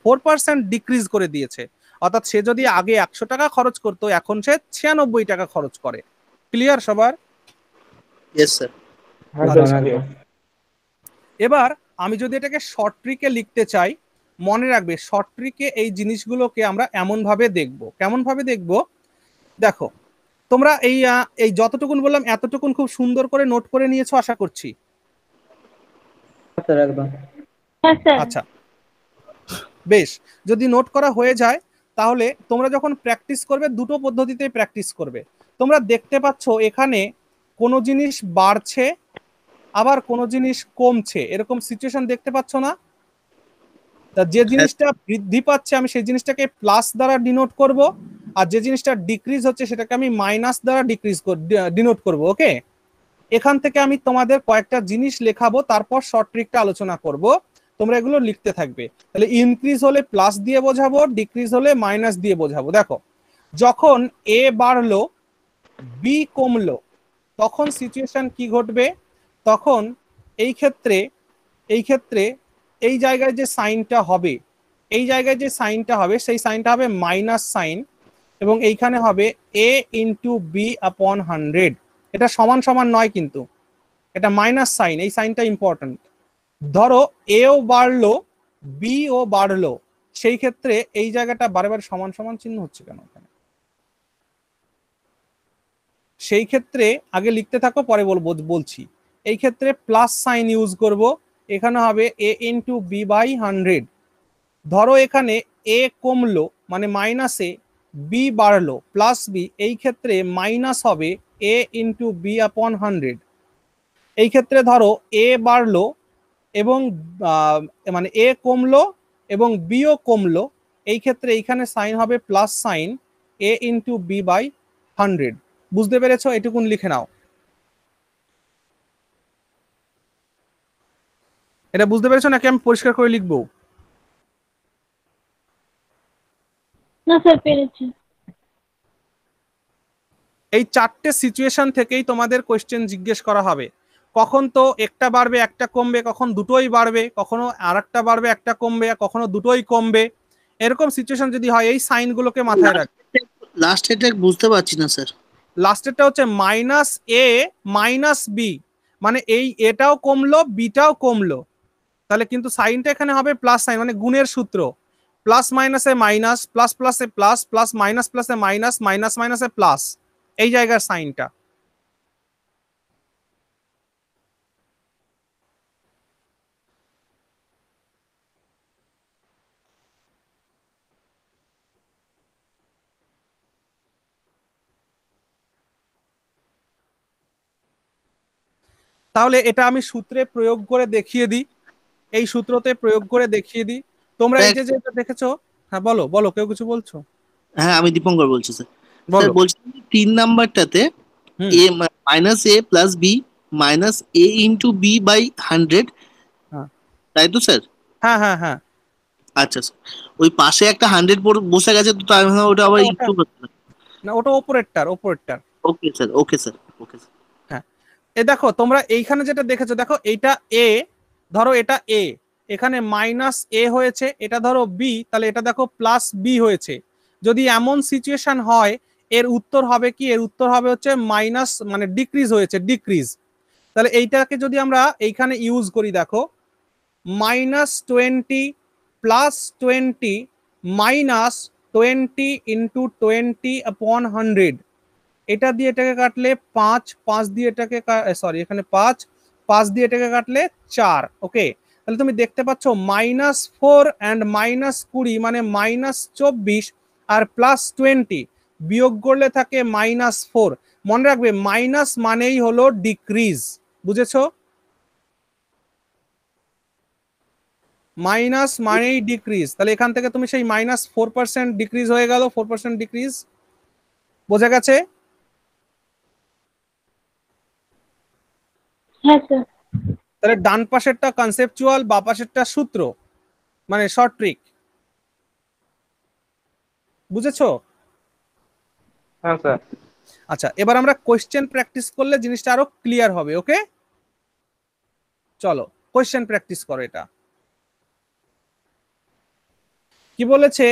4% ডিক্রিজ করে দিয়েছে, অর্থাৎ সে যদি আগে 100 টাকা খরচ করতো এখন সে 96 টাকা খরচ করে। ক্লিয়ার সবার? Yes sir. হ্যাঁ একদম স্যার। একদম। এবার আমি যদি এটাকে শর্ট ট্রিকে লিখতে চাই, মনে রাখবে শর্ট ট্রিকে এই জিনিসগুলোকে আমরা এমন ভাবে দেখব, কেমন ভাবে দেখব, দেখো তোমরা এই যতটুকুন বললাম এতটুকুন খুব সুন্দর করে নোট করে নিয়েছো আশা করছি। স্যার একদম। হ্যাঁ স্যার। আচ্ছা বেশ, যদি নোট করা হয়ে যায় তাহলে তোমরা যখন প্র্যাকটিস করবে দুটো পদ্ধতিতে প্র্যাকটিস করবে। তোমরা দেখতে পাচ্ছ এখানে কোনো জিনিস বাড়ছে আবার কোনো জিনিস কমছে, এরকম সিচুয়েশন দেখতে পাচ্ছ না? তা যে জিনিসটা বৃদ্ধি পাচ্ছে আমি সেই জিনিসটাকে প্লাস দ্বারা ডিনোট করব, আর যে জিনিসটা ডিক্রিজ হচ্ছে সেটাকে আমি মাইনাস দ্বারা ডিনোট করব। ওকে, এখান থেকে আমি তোমাদের কয়েকটা জিনিস লেখাবো, তারপর শর্ট ট্রিকটা আলোচনা করব। তোমরা এগুলো লিখতে থাকবে। তাহলে ইনক্রিজ হলে প্লাস দিয়ে বোঝাবো, ডিক্রিজ হলে মাইনাস দিয়ে বোঝাবো। দেখো যখন এ বাড়লো বি কমলো তখন সিচুয়েশন কি ঘটবে, তখন এই ক্ষেত্রে এই জায়গায় যে সাইনটা হবে, সেই সাইনটা হবে মাইনাস সাইন, এবং এইখানে হবে এ ইন্টু বি আপন 100। এটা সমান সমান নয় কিন্তু, এটা মাইনাস সাইন, এই সাইনটা ইম্পর্টেন্ট। ধরো এও বাড়লো বিও বাড়লো, সেই ক্ষেত্রে এই জায়গাটা বারবার সমান সমান চিহ্ন হচ্ছে কেন এখানে? সেই ক্ষেত্রে আগে লিখতে থাকো, পরে বলছি। এই ক্ষেত্রে প্লাস সাইন ইউজ করব, এখানে হবে এ ইন্টু বি বাই 100। ধরো এখানে এ কমলো মানে মাইনাসে, বি বাড়লো প্লাস বি, এই ক্ষেত্রে মাইনাস হবে এ ইন্টু বি আপন 100। এই ক্ষেত্রে ধরো এ বাড়লো এবং মানে এ কমলো এবং বিও কমলো, এই ক্ষেত্রে এইখানে সাইন হবে plus sign A into B by 100। বুঝতে পেরেছো? এটুকুন লিখে নাও। এটা বুঝতে পেরেছো নাকি আমি পরিষ্কার করে লিখবো? না স্যার, পেরেছি। এই চারটে সিচুয়েশন থেকেই তোমাদের কোয়েশ্চেন জিজ্ঞেস করা হবে। কখন তো একটা বাড়বে একটা কমবে, কখন দুটোই বাড়বে, কখনো আর একটা বাড়বে একটা কমবে, কখনো দুটোই কমবে। এরকম সিচুয়েশন যদি হয় এই সাইনগুলোকে মাথায় রাখবে। লাস্ট এটা বুঝতে পারছি না স্যার। লাস্টেরটা হচ্ছে মাইনাস এ মাইনাস বি, মানে এই এটাও কমলো বিটাও কমলো, তাহলে কিন্তু সাইনটা এখানে হবে প্লাস সাইন, মানে গুণের সূত্র, প্লাস মাইনাসে মাইনাস, প্লাস প্লাসে প্লাস, প্লাস মাইনাস প্লাসে মাইনাস, মাইনাস মাইনাসে প্লাস, এই জায়গার সাইনটা। তাহলে এটা আমি সূত্রে প্রয়োগ করে দেখিয়ে দিই, এই সূত্রতে প্রয়োগ করে দেখিয়ে দিই। তোমরা এই যে যেটা দেখেছো, হ্যাঁ বলো বলো, কেউ কিছু বলছো? হ্যাঁ, আমি দীপঙ্কর বলছি স্যার। স্যার বলো। বলছি 3 নাম্বারটাতে হুম। A minus A plus B minus A into B by 100, হ্যাঁ তাই তো স্যার? হ্যাঁ হ্যাঁ হ্যাঁ। আচ্ছা স্যার, ওই পাশে একটা 100 বসে গেছে, তো আমি ভাবলাম ওটা আবার ওটা ইন্টু করতে। না, ওটা ওপরেরটার। Okay sir, okay sir, okay sir. হ্যাঁ, এ দেখো তোমরা এইখানে যেটা দেখেছো, দেখো এইটা এ, ধরো এটা এ, এখানে মাইনাস এ হয়েছে, এটা ধরো বি, তাহলে এটা দেখো প্লাস বি হয়েছে। যদি এমন সিচুয়েশন হয় এর উত্তর হবে কি, এর উত্তর হবে হচ্ছে মাইনাস, মানে ডিক্রিজ হয়েছে, ডিক্রিজ। তাহলে এইটাকে যদি আমরা এইখানে ইউজ করি, দেখো -20 + 20 -20 × 20 upon 100, এটা দিয়ে এটাকে কাটলে 5, 5 দিয়ে এটাকে সরি এখানে 5, 5 দিয়ে এটাকে কাটলে 4। ওকে, তাহলে তুমি দেখতে পাচ্ছ -4 and -20 মানে -24, আর +20 বিয়োগ করলে থাকে -4। মনে রাখবে মাইনাস মানেই হলো ডিক্রিজ, বুঝেছো? মাইনাস মানেই ডিক্রিজ। তাহলে এখান থেকে তুমি সেই -4% ডিক্রিজ হয়ে গেল, 4% ডিক্রিজ। বোঝা গেছে? হ্যাঁ স্যার। তাহলে ডান পাশেরটা কনসেপচুয়াল, বা পাশেরটা সূত্র, মানে শর্ট ট্রিক। বুঝেছো? হ্যাঁ স্যার। আচ্ছা, এবার আমরা কোশ্চেন প্র্যাকটিস করলে জিনিসটা আরো ক্লিয়ার হবে। ওকে, চলো কোশ্চেন প্র্যাকটিস করো। এটা কি বলেছে?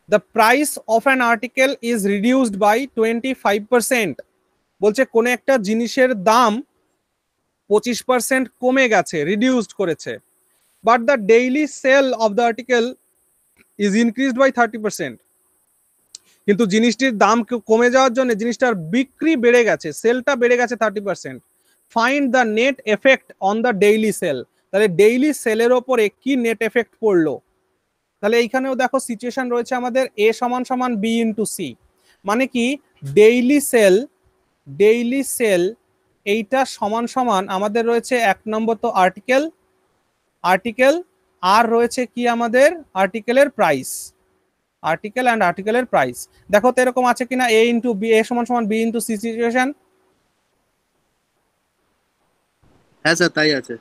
The price of an article is reduced by 25%। বলছে কোন একটা জিনিসের দাম 25% কমে গেছে, রিডিউসড করেছে, but the daily sale of the article is increased by 30%। কিন্তু জিনিসটির দাম কমে যাওয়ার জন্য জিনিসটার বিক্রি বেড়ে গেছে, সেলটা বেড়ে গেছে 30%। Find the net effect on the daily sale. তাহলে ডেইলি সেলের ওপরে কি নেট এফেক্ট পড়লো? তাহলে এইখানেও দেখো সিচুয়েশন রয়েছে আমাদের এ সমান সমান বি ইন্টু সি, মানে কি ডেইলি সেল এইটা সমান সমান আমাদের রয়েছে 1 নম্বর তো আর্টিকেল, আর রয়েছে কি আমাদের আর্টিকেলের প্রাইস, আর্টিকেল অ্যান্ড আর্টিকেলের প্রাইস। দেখো তো এরকম আছে কিনা, এ ইন্টু বি, এ সমান সমান বি ইন্টু সি সিচুয়েশন। হ্যাঁ স্যার, তাই আছে।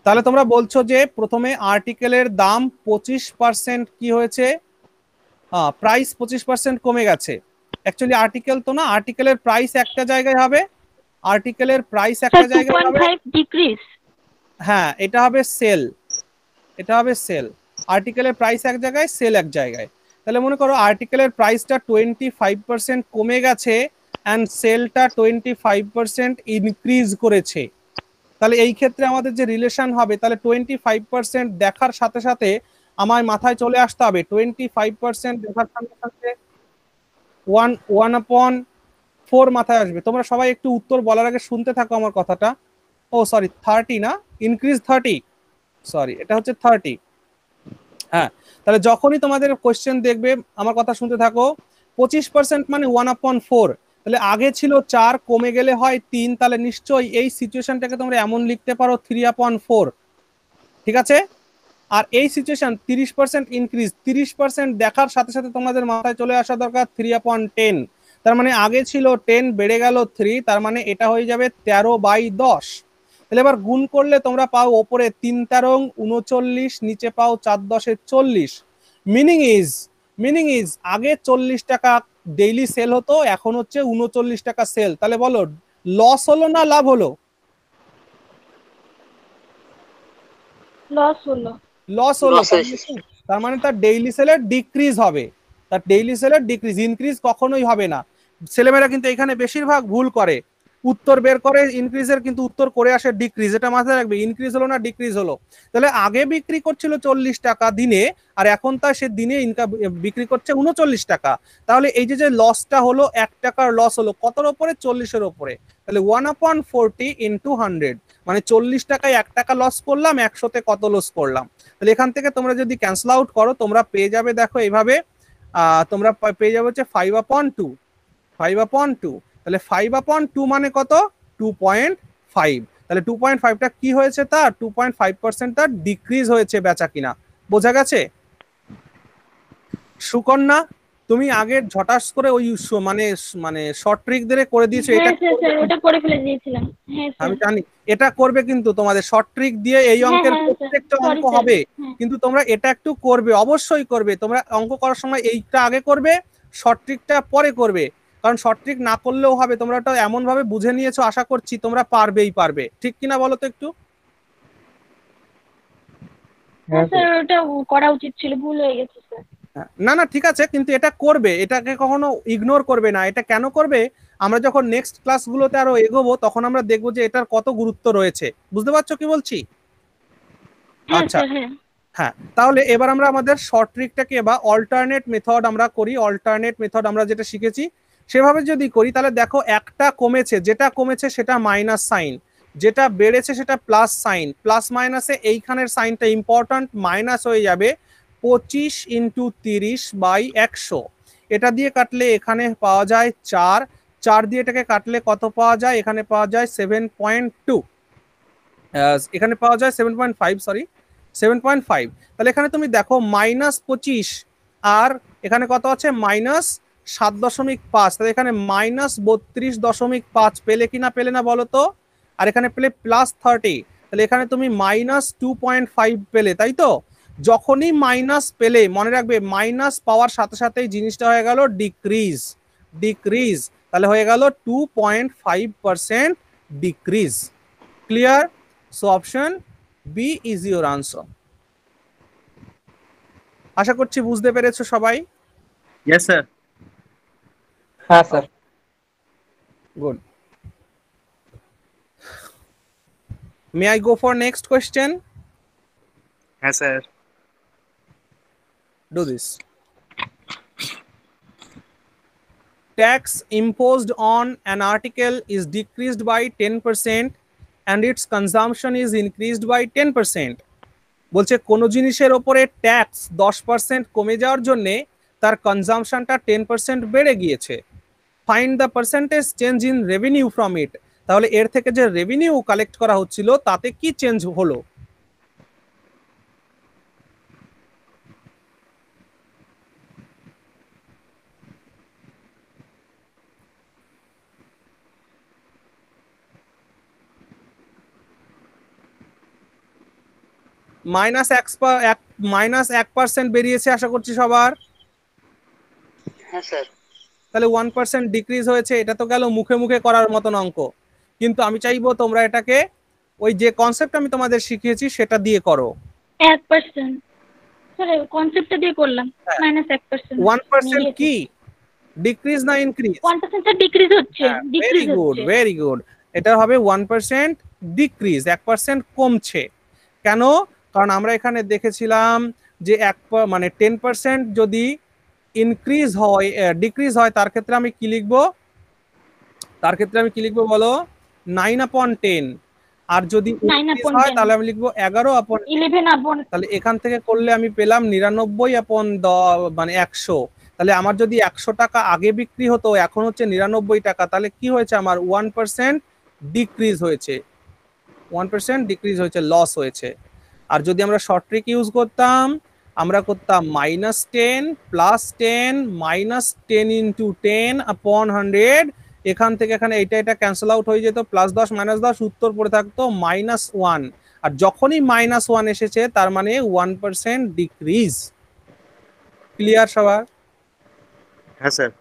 তাহলে তোমরা বলছো যে প্রথমে আর্টিকেলের দাম 25% কি হয়েছে, প্রাইস 25% কমে গেছে। অ্যাকচুয়ালি আর্টিকেল তো না, আর্টিকেলের প্রাইস একটা জায়গায় হবে, আর্টিকেলের প্রাইস স্যার একটা টু জায়গায় পয়েন্ট হবে। Five decrease. হ্যাঁ, এটা হবে সেল, এটা হবে সেল। আর্টিকেলের প্রাইস এক জায়গায়, সেল এক জায়গায়। তাহলে মনে করো আর্টিকেলের প্রাইসটা 25% কমে গেছে অ্যান্ড সেলটা 25% ইনক্রিজ করেছে। তাহলে এই ক্ষেত্রে আমাদের যে রিলেশন হবে, তাহলে 25% দেখার সাথে সাথে আমার মাথায় চলে আসতে হবে 25% দেখার সাথে সাথে 1/4 মাথায় আসবে। তোমরা সবাই একটু উত্তর বলার আগে শুনতে থাকো আমার কথাটা। ও সরি, 30 না, ইনক্রিজ 30, সরি এটা হচ্ছে 30। হ্যাঁ, তাহলে যখনই তোমাদের কোশ্চেন দেখবে আমার কথা শুনতে থাকো, 25% মানে 1/4। তাহলে আগে ছিল 4, কমে গেলে হয় 3, তাহলে নিশ্চয়ই এই সিচুয়েশনটাকে তোমরা এমন লিখতে পারো 3/4। ঠিক আছে। আর এই সিচুয়েশন 30% ইনক্রিজ, 30% দেখার সাথে সাথে তোমাদের মাথায় চলে আসা দরকার 3/10। তার মানে আগে ছিল 10, বেড়ে গেল 3, তার মানে এটা হয়ে যাবে 13/10। তাহলে এবার গুণ করলে তোমরা পাও ওপরে 3×13 = 39, নিচে পাও 4×10 = 40। মিনিং ইজ আগে 40 টাকা ডেইলি সেল হতো, এখন হচ্ছে 39 টাকা সেল। তাহলে বলো লস হলো না লাভ হলো? লস হলো। লস হলো। তার মানে তার ডেইলি সেলের ডিক্রিজ হবে, তার ডেইলি সেলের ডিক্রিজ, ইনক্রিজ কখনোই হবে না। ছেলেমেয়েরা কিন্তু এখানে বেশিরভাগ ভুল করে, উত্তর বের করে ইনক্রিজের, কিন্তু উত্তর করে আসে ডিক্রিজ। এটা মাথায় রাখবে, ইনক্রিজ হলো না ডিক্রিজ হলো। তাহলে আগে বিক্রি করছিল 40 টাকা দিনে, আর এখন তার সে দিনে ইনকাম বিক্রি করছে 39 টাকা। তাহলে এই যে লসটা হলো 1 টাকার লস হলো কতর ওপরে, 40-এর ওপরে। তাহলে 1/40 × 100, মানে 40 টাকায় 1 টাকা লস করলাম, 100-তে কত লস করলাম। তাহলে এখান থেকে তোমরা যদি ক্যান্সেল আউট করো, তোমরা পেয়ে যাবে, দেখো এইভাবে তোমরা পেয়ে যাবে হচ্ছে 5/2, 5/2। তাহলে 5/2 মানে কত, 2.5। তাহলে 2.5টা কি হয়েছে, তার 2.5% তার ডিক্রিজ হয়েছে বেচা কিনা। বোঝা গেছে? সুকন্যা, তুমি আগের ঝটাস করে ওই মানে মানে শর্ট ট্রিক দিয়ে করে দিয়েছো, এটা হ্যাঁ স্যার, স্যার ওটা করে ফেলে দিয়েছিলাম। হ্যাঁ স্যার। আমি জানি। এটা করবে কিন্তু তোমাদের শর্ট ট্রিক দিয়ে এই হ্যাঁ অঙ্কের হ্যাঁ স্যার, প্রত্যেকটা সরি অঙ্ক স্যার। হবে, হ্যাঁ কিন্তু তোমরা এটা একটু করবে, অবশ্যই করবে। তোমরা অঙ্ক করার সময় এইটা আগে করবে, শর্ট ট্রিকটা পরে করবে। কারণ শর্ট ট্রিক না করলেও হবে, তোমরা এটা এমন ভাবে বুঝে নিয়েছো, আশা করছি তোমরা পারবেই পারবে। ঠিক কিনা বলো তো একটু? হ্যাঁ হ্যাঁ স্যার, স্যার। ওটা করা উচিত ছিল, ভুল হয়ে গেছে স্যার। না না, ঠিক আছে, কিন্তু এটা করবে, এটাকে কখনো ইগনোর করবে না। এটা কেন করবে, আমরা যখন নেক্সট ক্লাসগুলোতে আরো এগোবো তখন আমরা দেখবো যে এটার কত গুরুত্ব রয়েছে। বুঝতে পারছো কি বলছি? হ্যাঁ আচ্ছা। স্যার। হ্যাঁ হ্যাঁ, তাহলে এবার আমরা আমাদের শর্ট ট্রিকটাকে বা অল্টারনেট মেথড আমরা করি। অল্টারনেট মেথড আমরা যেটা শিখেছি সেভাবে যদি করি, তাহলে দেখো একটা কমেছে, যেটা কমেছে সেটা মাইনাস সাইন, যেটা বেড়েছে সেটা প্লাস সাইন। প্লাস মাইনাসে এইখানের সাইনটা ইম্পর্ট্যান্ট, মাইনাস হয়ে যাবে 25 × 30/100। এটা দিয়ে কাটলে এখানে পাওয়া যায় 4, 4 দিয়ে এটাকে কাটলে কত পাওয়া যায়, এখানে পাওয়া যায় 7.2, এখানে পাওয়া যায় 7.5, সরি 7.5। তাহলে এখানে তুমি দেখো -25, আর এখানে কত আছে, -7.5। তাহলে এখানে -32.5 পেলে কিনা, পেলে না বলো তো? আর এখানে পেলে +30, তাহলে এখানে তুমি -2.5 পেলে, তাই তো? যখনই মাইনাস পেলে মনে রাখবে, মাইনাস পাওয়ার সাথে সাথেই জিনিসটা হয়ে গেল ডিক্রিজ, ডিক্রিজ। তাহলে হয়ে গেল 2.5% decrease. Clear? So option B is your answer. আশা করছি বুঝতে পেরেছো সবাই। Yes sir. হ্যাঁ sir. Good. May I go for next question? হ্যাঁ sir. Do this. Tax imposed on an article is decreased by 10% and its consumption is increased by 10%. বলছে কোন জিনিসের ওপরে ট্যাক্স 10% কমে যাওয়ার জন্য তার কনজাম্পশনটা 10% বেড়ে গিয়েছে। Find the percentage change in revenue from it. তাহলে এর থেকে যে রেভিনিউ কালেক্ট করা হচ্ছিল তাতে কি চেঞ্জ হলো? -1% বেরিয়েছে আশা করছি সবার। হ্যাঁ স্যার। তাহলে 1% ডিক্রিজ হয়েছে, এটা তো গেল মুখে মুখে করার মতন অঙ্ক, কিন্তু আমি চাইবো তোমরা এটাকে ওই যে কনসেপ্ট আমি তোমাদের শিখিয়েছি সেটা দিয়ে করো। 1%, স্যার কনসেপ্টটা দিয়ে করলাম। হ্যাঁ। -1%। 1% কি ডিক্রিজ না ইনক্রিজ? 1% স্যার ডিক্রিজ হচ্ছে, ভেরি ডিক্রিজ গুড, হচ্ছে। Very good. এটা হবে 1% ডিক্রিজ, 1% কমছে। কেন? কারণ আমরা এখানে দেখেছিলাম যে মানে 10% যদি ইনক্রিজ হয়, ডিক্রিজ হয়, তার ক্ষেত্রে আমি কি লিখবো? তার ক্ষেত্রে আমি কি লিখবো বলো? 9/10। আর যদি ইনক্রিজ হয় 9/10, তাহলে আমি লিখবো 11/10। 11/10। তাহলে এখান থেকে করলে আমি পেলাম 99/10 মানে 100। তাহলে আমার যদি 100 টাকা আগে বিক্রি হতো, এখন হচ্ছে 99 টাকা, তাহলে কি হয়েছে? আমার 1% ডিক্রিজ হয়েছে, 1% ডিক্রিজ হয়েছে, লস হয়েছে। আর যদি আমরা শর্ট ট্রিক ইউজ করতাম, আমরা করতাম -10 +10 -10 × 10/100। এখান থেকে এখানে এটা ক্যান্সেল আউট হয়ে যেত, +10 -10 উত্তর পড়ে থাকতো -1। আর যখনই -1 এসেছে তার মানে 1% ডিক্রিজ। ক্লিয়ার সবার? হ্যাঁ sir.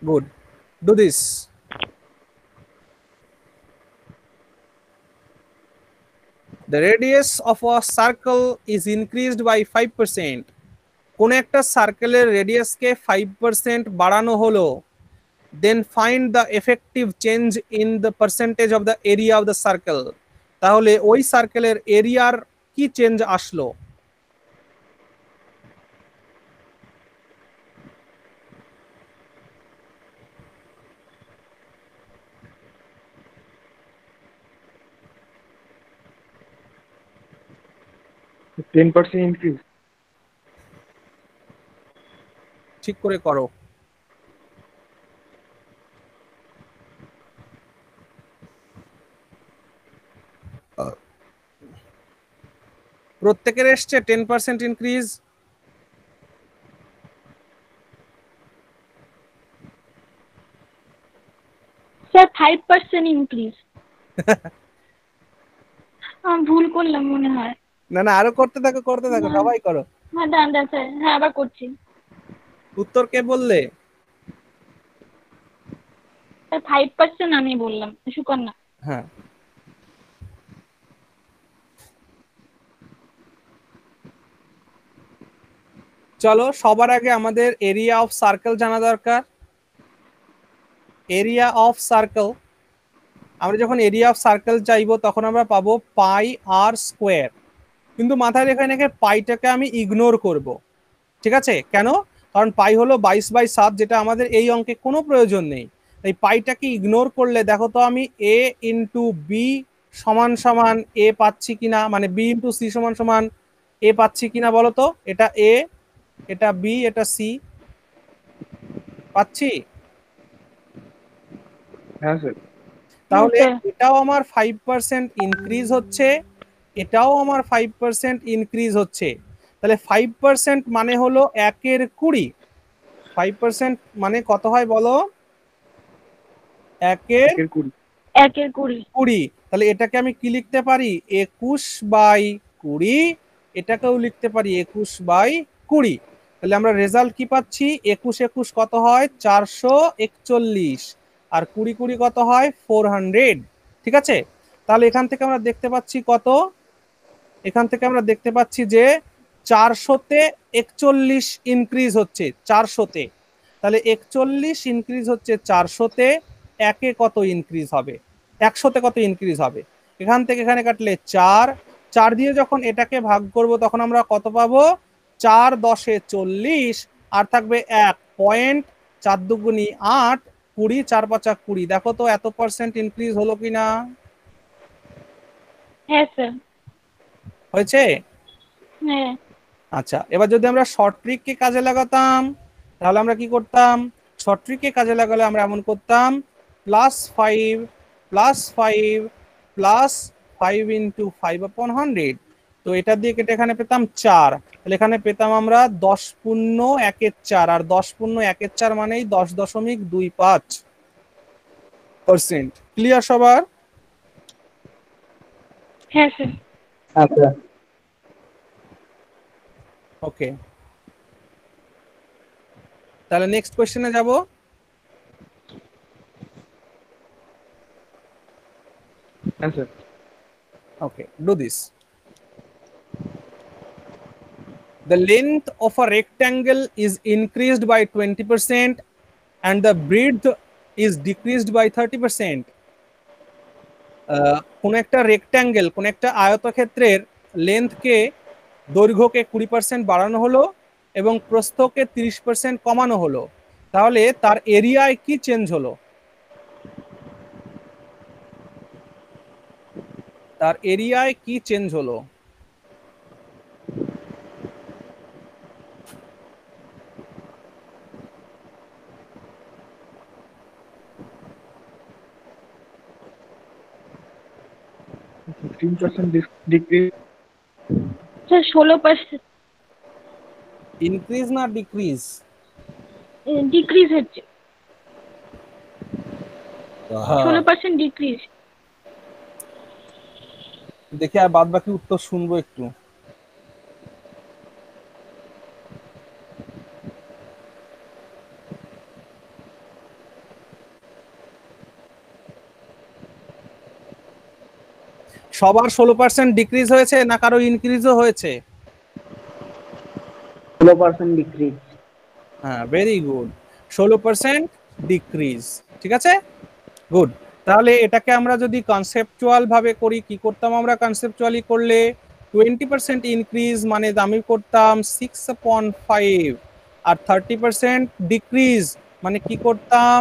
Good, do this. The radius of a circle is increased by 5%. কোন একটা সার্কেলের রেডিয়াসকে 5% বাড়ানো হলো, then find the effective change in the percentage of the area of the circle. তাহলে ওই সার্কেলের এরিয়ার কি চেঞ্জ আসলো? Ten percent increase. ঠিক করে করো। প্রত্যেকের এসছে 10% ইনক্রিজ? Sir 5% increase. আমি ভুল করলাম মনে হয়। না না, আরো করতে থাকো, করতে থাকো, না। সবাই করো। হ্যাঁ দাঁড়ান দাঁড়ান স্যার, হ্যাঁ আবার করছি। উত্তর কে বললে? স্যার 5% আমি বললাম, সুকন্যা। হ্যাঁ, চলো সবার আগে আমাদের এরিয়া অফ সার্কেল জানা দরকার। এরিয়া অফ সার্কেল, আমরা যখন এরিয়া অফ সার্কেল চাইবো তখন আমরা পাবো πr²। কিন্তু মাথায় রেখে নাকি পাইটাকে আমি ইগনোর করব, ঠিক আছে? কেন? কারণ পাই হলো 22/7, যেটা আমাদের এই অঙ্কে কোনো প্রয়োজন নেই। তাই পাইটাকে ইগনোর করলে দেখো তো আমি a × b = a পাচ্ছি কিনা, মানে b × c = a পাচ্ছি কিনা বলো তো? এটা a, এটা b, এটা c, পাচ্ছি? হ্যাঁ স্যার। তাহলে হ্যাঁ, স্যার। এটাও আমার 5% ইনক্রিজ হচ্ছে, এটাও আমার 5% ইনক্রিজ হচ্ছে। তাহলে 5% মানে হলো 1/20। 5% মানে কত হয় বলো? 1/20। 1/20। তাহলে এটাকে আমি কি লিখতে পারি? 21/20। এটাকেও লিখতে পারি 21/20। তাহলে আমরা রেজাল্ট কি পাচ্ছি? 21 কত হয়? 441। আর 20 কত হয়? 400। ঠিক আছে? তাহলে এখান থেকে আমরা দেখতে পাচ্ছি কত? এখান থেকে আমরা দেখতে পাচ্ছি যে 400-তে 41 ইনক্রিজ হচ্ছে, 400-তে। তাহলে 41 ইনক্রিজ হচ্ছে 400-তে, একে কত ইনক্রিজ হবে? 100-তে কত ইনক্রিজ হবে? এখান থেকে এখানে কাটলে 4, 4 দিয়ে যখন এটাকে ভাগ করব তখন আমরা কত পাবো? 4 × 10 = 40, আর থাকবে 1 পয়েন্ট, 4 × 2 = 8, 20, 4 × 5 = 20। দেখো তো এত পার্সেন্ট ইনক্রিজ হলো কিনা? হ্যাঁ স্যার। হয়েছে? হ্যাঁ। আচ্ছা, এবার যদি আমরা শর্ট ট্রিককে কাজে লাগাতাম তাহলে আমরা কি করতাম? শর্ট ট্রিককে কাজে লাগালে আমরা এমন করতাম +5 +5 +5 × 5/100। তো এটা দিয়ে কেটে এখানে পেতাম 4, তাহলে এখানে পেতাম আমরা 10 পূর্ণ 1/4, আর 10 পূর্ণ 1/4 মানেই 10.25%। ক্লিয়ার সবার? হ্যাঁ স্যার। আচ্ছা ওকে, তাহলে নেক্সট কোশ্চেনে যাব। হ্যাঁ sir. Okay, do this. The length of a rectangle is increased by 20% and the breadth is decreased by 30%. কোন একটা রেক্ট্যাঙ্গেল, কোন একটা আয়তক্ষেত্রের লেন্থকে, দৈর্ঘ্যকে 20% বাড়ানো হলো এবং প্রস্থকে 30% কমানো হলো, তাহলে তার এরিয়ায় কি চেঞ্জ হলো? তার এরিয়ায় কি চেঞ্জ হলো? Fifteen percent decrease. Sir 16% increase না ডিক্রিজ? ডিক্রিজ হচ্ছে, হ্যাঁ, 16% ডিক্রিজ। দেখি আর বাদ বাকি উত্তর শুনবো একটু। সবার 16% ডিক্রিজ হয়েছে না কারো ইনক্রিজও হয়েছে? 16% ডিক্রিজ। হ্যাঁ, ভেরি গুড, 16% ডিক্রিজ। ঠিক আছে, গুড। তাহলে এটাকে আমরা যদি কনসেপচুয়াল ভাবে করি, কি করতাম আমরা কনসেপচুয়ালি করলে? 20% ইনক্রিজ মানে আমি করতাম 6/5, আর 30% ডিক্রিজ মানে কি করতাম?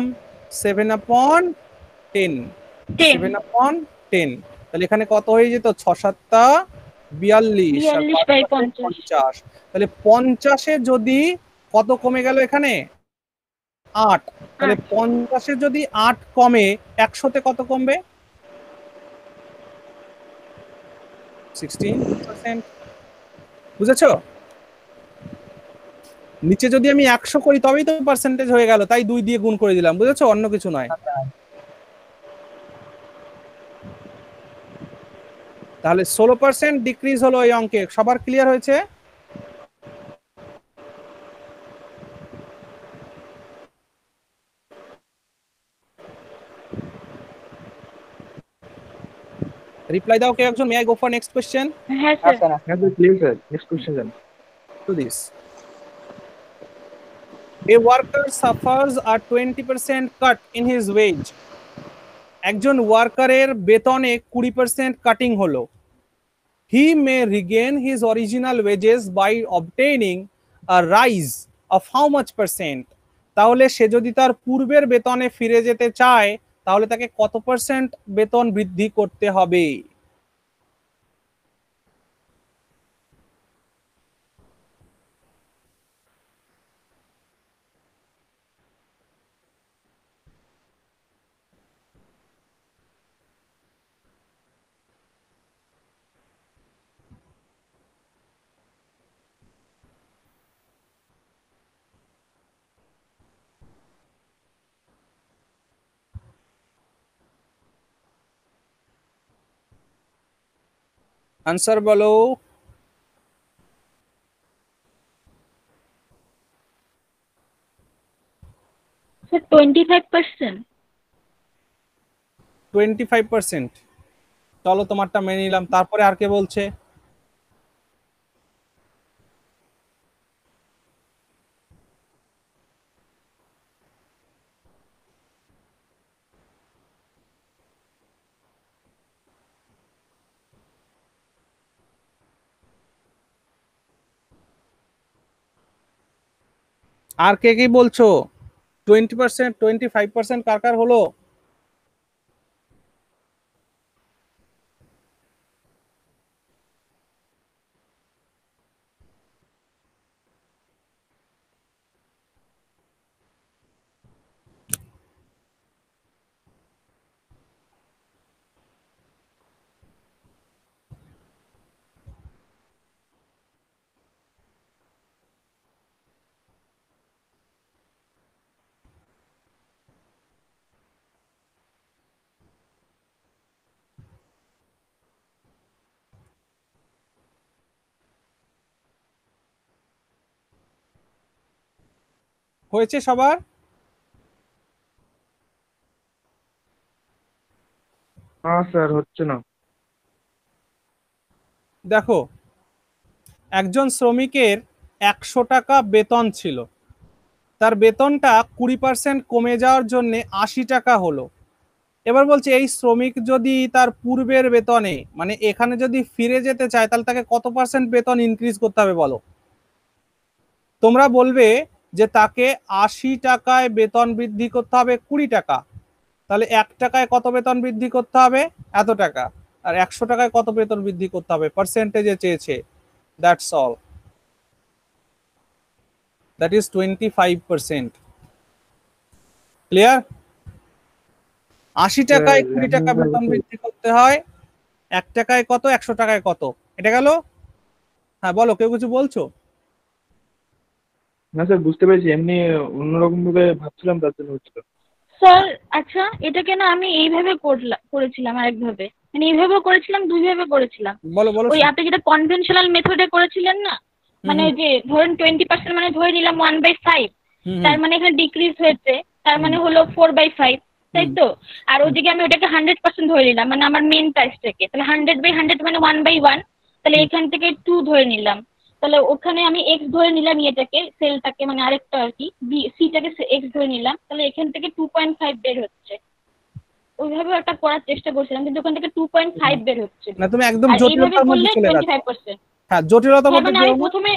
7/10। 10 7/10, তাহলে এখানে কত হয়ে যেত? 6×7 42 আর 42/50। 50। তাহলে 50-এ যদি কত কমে গেল এখানে? 8। তাহলে 50-এ যদি 8 কমে, 100-তে কত কমবে? 16%। বুঝেছো? নিচে যদি আমি 100 করি তবেই তো পার্সেন্টেজ হয়ে গেল, তাই 2 দিয়ে গুণ করে দিলাম। বুঝেছো? অন্য কিছু নয়। তাহলে 16% ডিক্রিজ হলো এই অঙ্কে। সবার ক্লিয়ার হয়েছে? রিপ্লাই দাও কে একজন। May I go for next question? হ্যাঁ স্যার। হ্যাঁ sir please sir, next question জান। Do this, a worker suffers a 20% cut in his wage. একজন ওয়ার্কারের বেতনে 20% কাটিং হলো। He may regain his original wages by obtaining a rise of how much percent? তাহলে সে যদি তার পূর্বের বেতনে ফিরে যেতে চায়, তাহলে তাকে কত পার্সেন্ট বেতন বৃদ্ধি করতে হবে? আনসার বলো। স্যার 25%। 25%। চলো তোমারটা মেনে নিলাম, তারপরে আর কে বলছে? আর কে কি বলছো? 20%, 25% কার কার হলো? হয়েছে সবার? হ্যাঁ স্যার, হচ্ছে না। দেখো, একজন শ্রমিকের 100 টাকা বেতন ছিল, তার বেতনটা 20% কমে যাওয়ার জন্য 80 টাকা হলো। এবার বলছে এই শ্রমিক যদি তার পূর্বের বেতনে মানে এখানে যদি ফিরে যেতে চায় তাহলে তাকে কত পার্সেন্ট বেতন ইনক্রিজ করতে হবে বলো? তোমরা বলবে যে তাকে 80 টাকায় বেতন বৃদ্ধি করতে হবে 20 টাকা, তাহলে 1 টাকায় কত বেতন বৃদ্ধি করতে হবে? এত টাকা। আর 100 টাকায় কত বেতন বৃদ্ধি করতে হবে? পার্সেন্টেজে চেয়েছে, that's all, that is 25%। Clear? 80 টাকায় 20 টাকা বেতন বৃদ্ধি করতে হয়, 1 টাকায় কত, 100 টাকায় কত, এটা গেল। হ্যাঁ বলো, কেউ কিছু বলছো? না স্যার, বুঝতে পেরেছি, এমনি অন্যরকম ভাবে ভাবছিলাম, তার জন্য হচ্ছিল। স্যার আচ্ছা, এটাকে না আমি এইভাবে করেছিলাম আরেকভাবে, মানে এইভাবে করেছিলাম, দুইভাবে করেছিলাম। বলো বলো। ওই আপনি যেটা কনভেনশনাল মেথডে করেছিলেন না, মানে ওই যে ধরেন 20% মানে ধরে নিলাম 1/5, তার মানে এখানে ডিক্রিজ হয়েছে, তার মানে হলো 4/5, তাই তো? আর ওইদিকে আমি ওটাকে 100% ধরে নিলাম, মানে আমার মেন প্রাইসটাকে, তাহলে 100/100 মানে 1/1, তাহলে এখান থেকে 2 ধরে নিলাম, তাহলে ওখানে আমি এক্স ধরে নিলাম, ইয়েটাকে সেলটাকে মানে আরেকটা আর কি সিটাকে এক্স ধরে নিলাম, তাহলে এখান থেকে 2.5 বের হচ্ছে। ওইভাবে একটা করার চেষ্টা করছিলাম, কিন্তু ওখান থেকে 2.5 বের হচ্ছে। না, তুমি একদম আর এইভাবে জটিলতার মধ্যে করলে চলে যাচ্ছ। 25%। হ্যাঁ, জটিলতার হ্যাঁ মধ্যে মানে যেও আমি না। প্রথমে,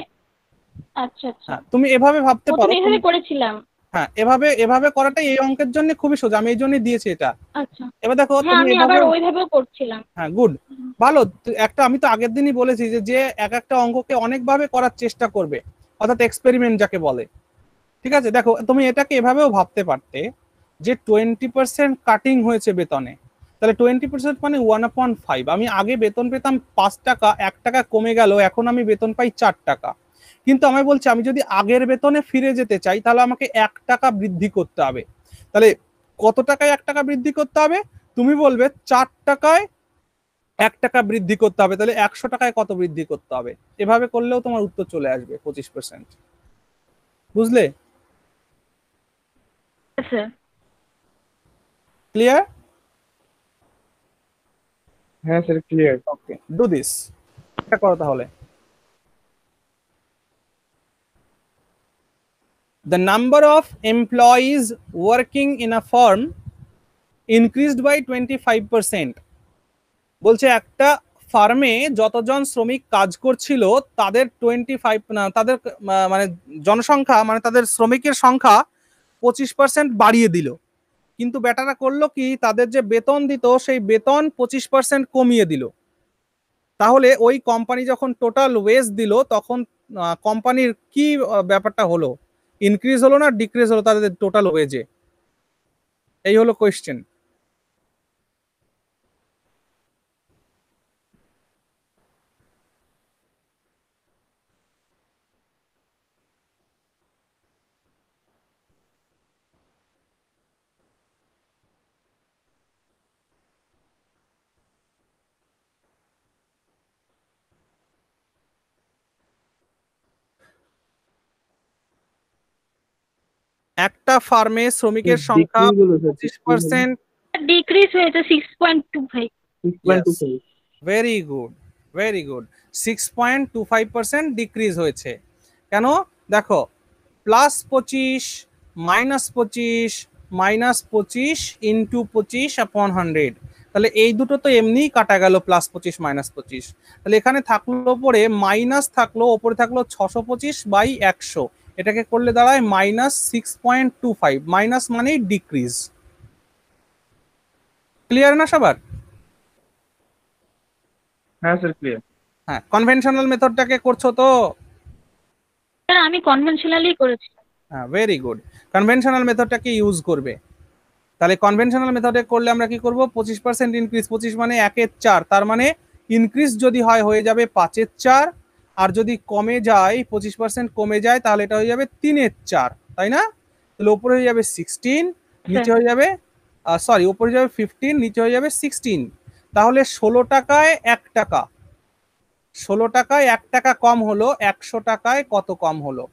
আচ্ছা আচ্ছা, হ্যাঁ, তুমি এভাবে ভাবতে পারো। প্রথমে এইভাবে করেছিলাম। হ্যাঁ, এভাবে এভাবে করাটাই এই অঙ্কের জন্য খুবই সোজা, আমি এই জন্যই দিয়েছি এটা। আচ্ছা, এবার দেখো হ্যাঁ তুমি আমি এভাবে, আবার ওইভাবেও করছিলাম। হ্যাঁ গুড, ভালো। একটা আমি তো আগের দিনই বলেছি যে যে এক একটা অঙ্ককে অনেকভাবে করার চেষ্টা করবে, অর্থাৎ এক্সপেরিমেন্ট যাকে বলে। ঠিক আছে, দেখো তুমি এটাকে এভাবেও ভাবতে পারতে যে 20% কাটিং হয়েছে বেতনে, তাহলে 20% মানে 1/5। আমি আগে বেতন পেতাম 5 টাকা, 1 টাকা কমে গেল, এখন আমি বেতন পাই 4 টাকা। কিন্তু আমি বলছি আমি যদি আগের বেতনে ফিরে যেতে চাই তাহলে আমাকে 1 টাকা বৃদ্ধি করতে হবে। তাহলে কত টাকায় 1 টাকা বৃদ্ধি করতে হবে? তুমি বলবে 4 টাকায় 1 টাকা বৃদ্ধি করতে হবে, তাহলে 100 টাকায় কত বৃদ্ধি করতে হবে? এভাবে করলেও তোমার উত্তর চলে আসবে 25%। বুঝলে? আচ্ছা ক্লিয়ার? হ্যাঁ sir, clear. Okay, do this. এটা করো তাহলে। The number of employees working in a firm increased by 25%. বলছে একটা ফার্মে যতজন শ্রমিক কাজ করছিল তাদের 25 না তাদের মানে জনসংখ্যা মানে তাদের শ্রমিকের সংখ্যা 25% বাড়িয়ে দিল, কিন্তু বেটারা করলো কি তাদের যে বেতন দিত সেই বেতন 25% কমিয়ে দিল। তাহলে ওই কোম্পানি যখন টোটাল ওয়েজ দিল তখন কোম্পানির কি ব্যাপারটা হলো? ইনক্রিজ হলো না ডিক্রিজ হলো তাদের টোটাল ওয়েজে? এই হলো কোয়েশ্চেন। একটা ফার্মে শ্রমিকের সংখ্যা ডিক্রিজ হলো স্যার, 25%। ডিক্রিজ হয়েছে 6.25। 6.25। Very good, very good. 6.25% decrease হয়েছে। কেন? দেখো, +25 -25 -25 ইন্টু 25/100, তাহলে এই দুটো তো এমনিই কাটা গেল, +25 -25। তাহলে এখানে থাকলো পরে মাইনাস থাকলো, ওপরে থাকলো 625/100, এটাকে করলে দাঁড়ায় -6.25। মাইনাস মানেই ডিক্রিজ। ক্লিয়ার না সবার? হ্যাঁ স্যার, ক্লিয়ার। হ্যাঁ, কনভেনশনাল মেথডটাকে করছো তো? স্যার আমি কনভেনশনালি করেছি। হ্যাঁ, ভেরি গুড। কনভেনশনাল মেথডটাকে ইউজ করবে। তাহলে কনভেনশনাল মেথডে করলে আমরা কি করব? 25% ইনক্রিজ, 25 মানে 1/4, তার মানে ইনক্রিজ যদি হয় হয়ে যাবে 5/4, আর যদি কমে যায় 25% কমে যায় তাহলে এটা হয়ে যাবে 3/4, তাই না? তাহলে উপরে হয়ে যাবে 16, নিচে হয়ে যাবে সরি, উপরে যাবে 15, নিচে হয়ে যাবে 16। তাহলে 16 টাকায় 1 টাকা, 16 টাকায় 1 টাকা কম হলো, 100 টাকায় কত কম হলো?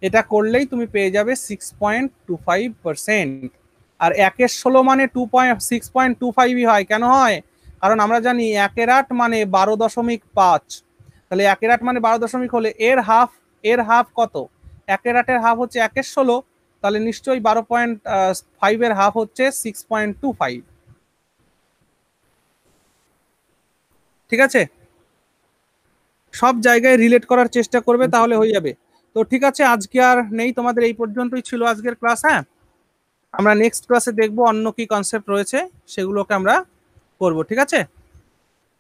এটা করলেই তুমি পেয়ে যাবে 6.25%। আর 1/16 মানে 6.25 হয়। কেন হয়? কারণ আমরা জানি 1/8 মানে 12.5। তাহলে 1/8 মানে 12 হলে এর হাফ কত? 1/8 হাফ হচ্ছে 1/16, তাহলে নিশ্চয়ই 12.5 এর হাফ হচ্ছে 6.25। ঠিক আছে, সব জায়গায় রিলেট করার চেষ্টা করবে, তাহলে হয়ে যাবে। তো ঠিক আছে, আজকে আর নেই, তোমাদের এই পর্যন্তই ছিল আজকের ক্লাস। হ্যাঁ, আমরা নেক্সট ক্লাসে দেখবো অন্য কি কনসেপ্ট রয়েছে, সেগুলোকে আমরা করব। ঠিক আছে,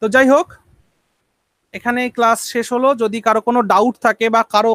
তো যাই হোক, এখানে ক্লাস শেষ হলো। যদি কারো কোনো ডাউট থাকে বা কারো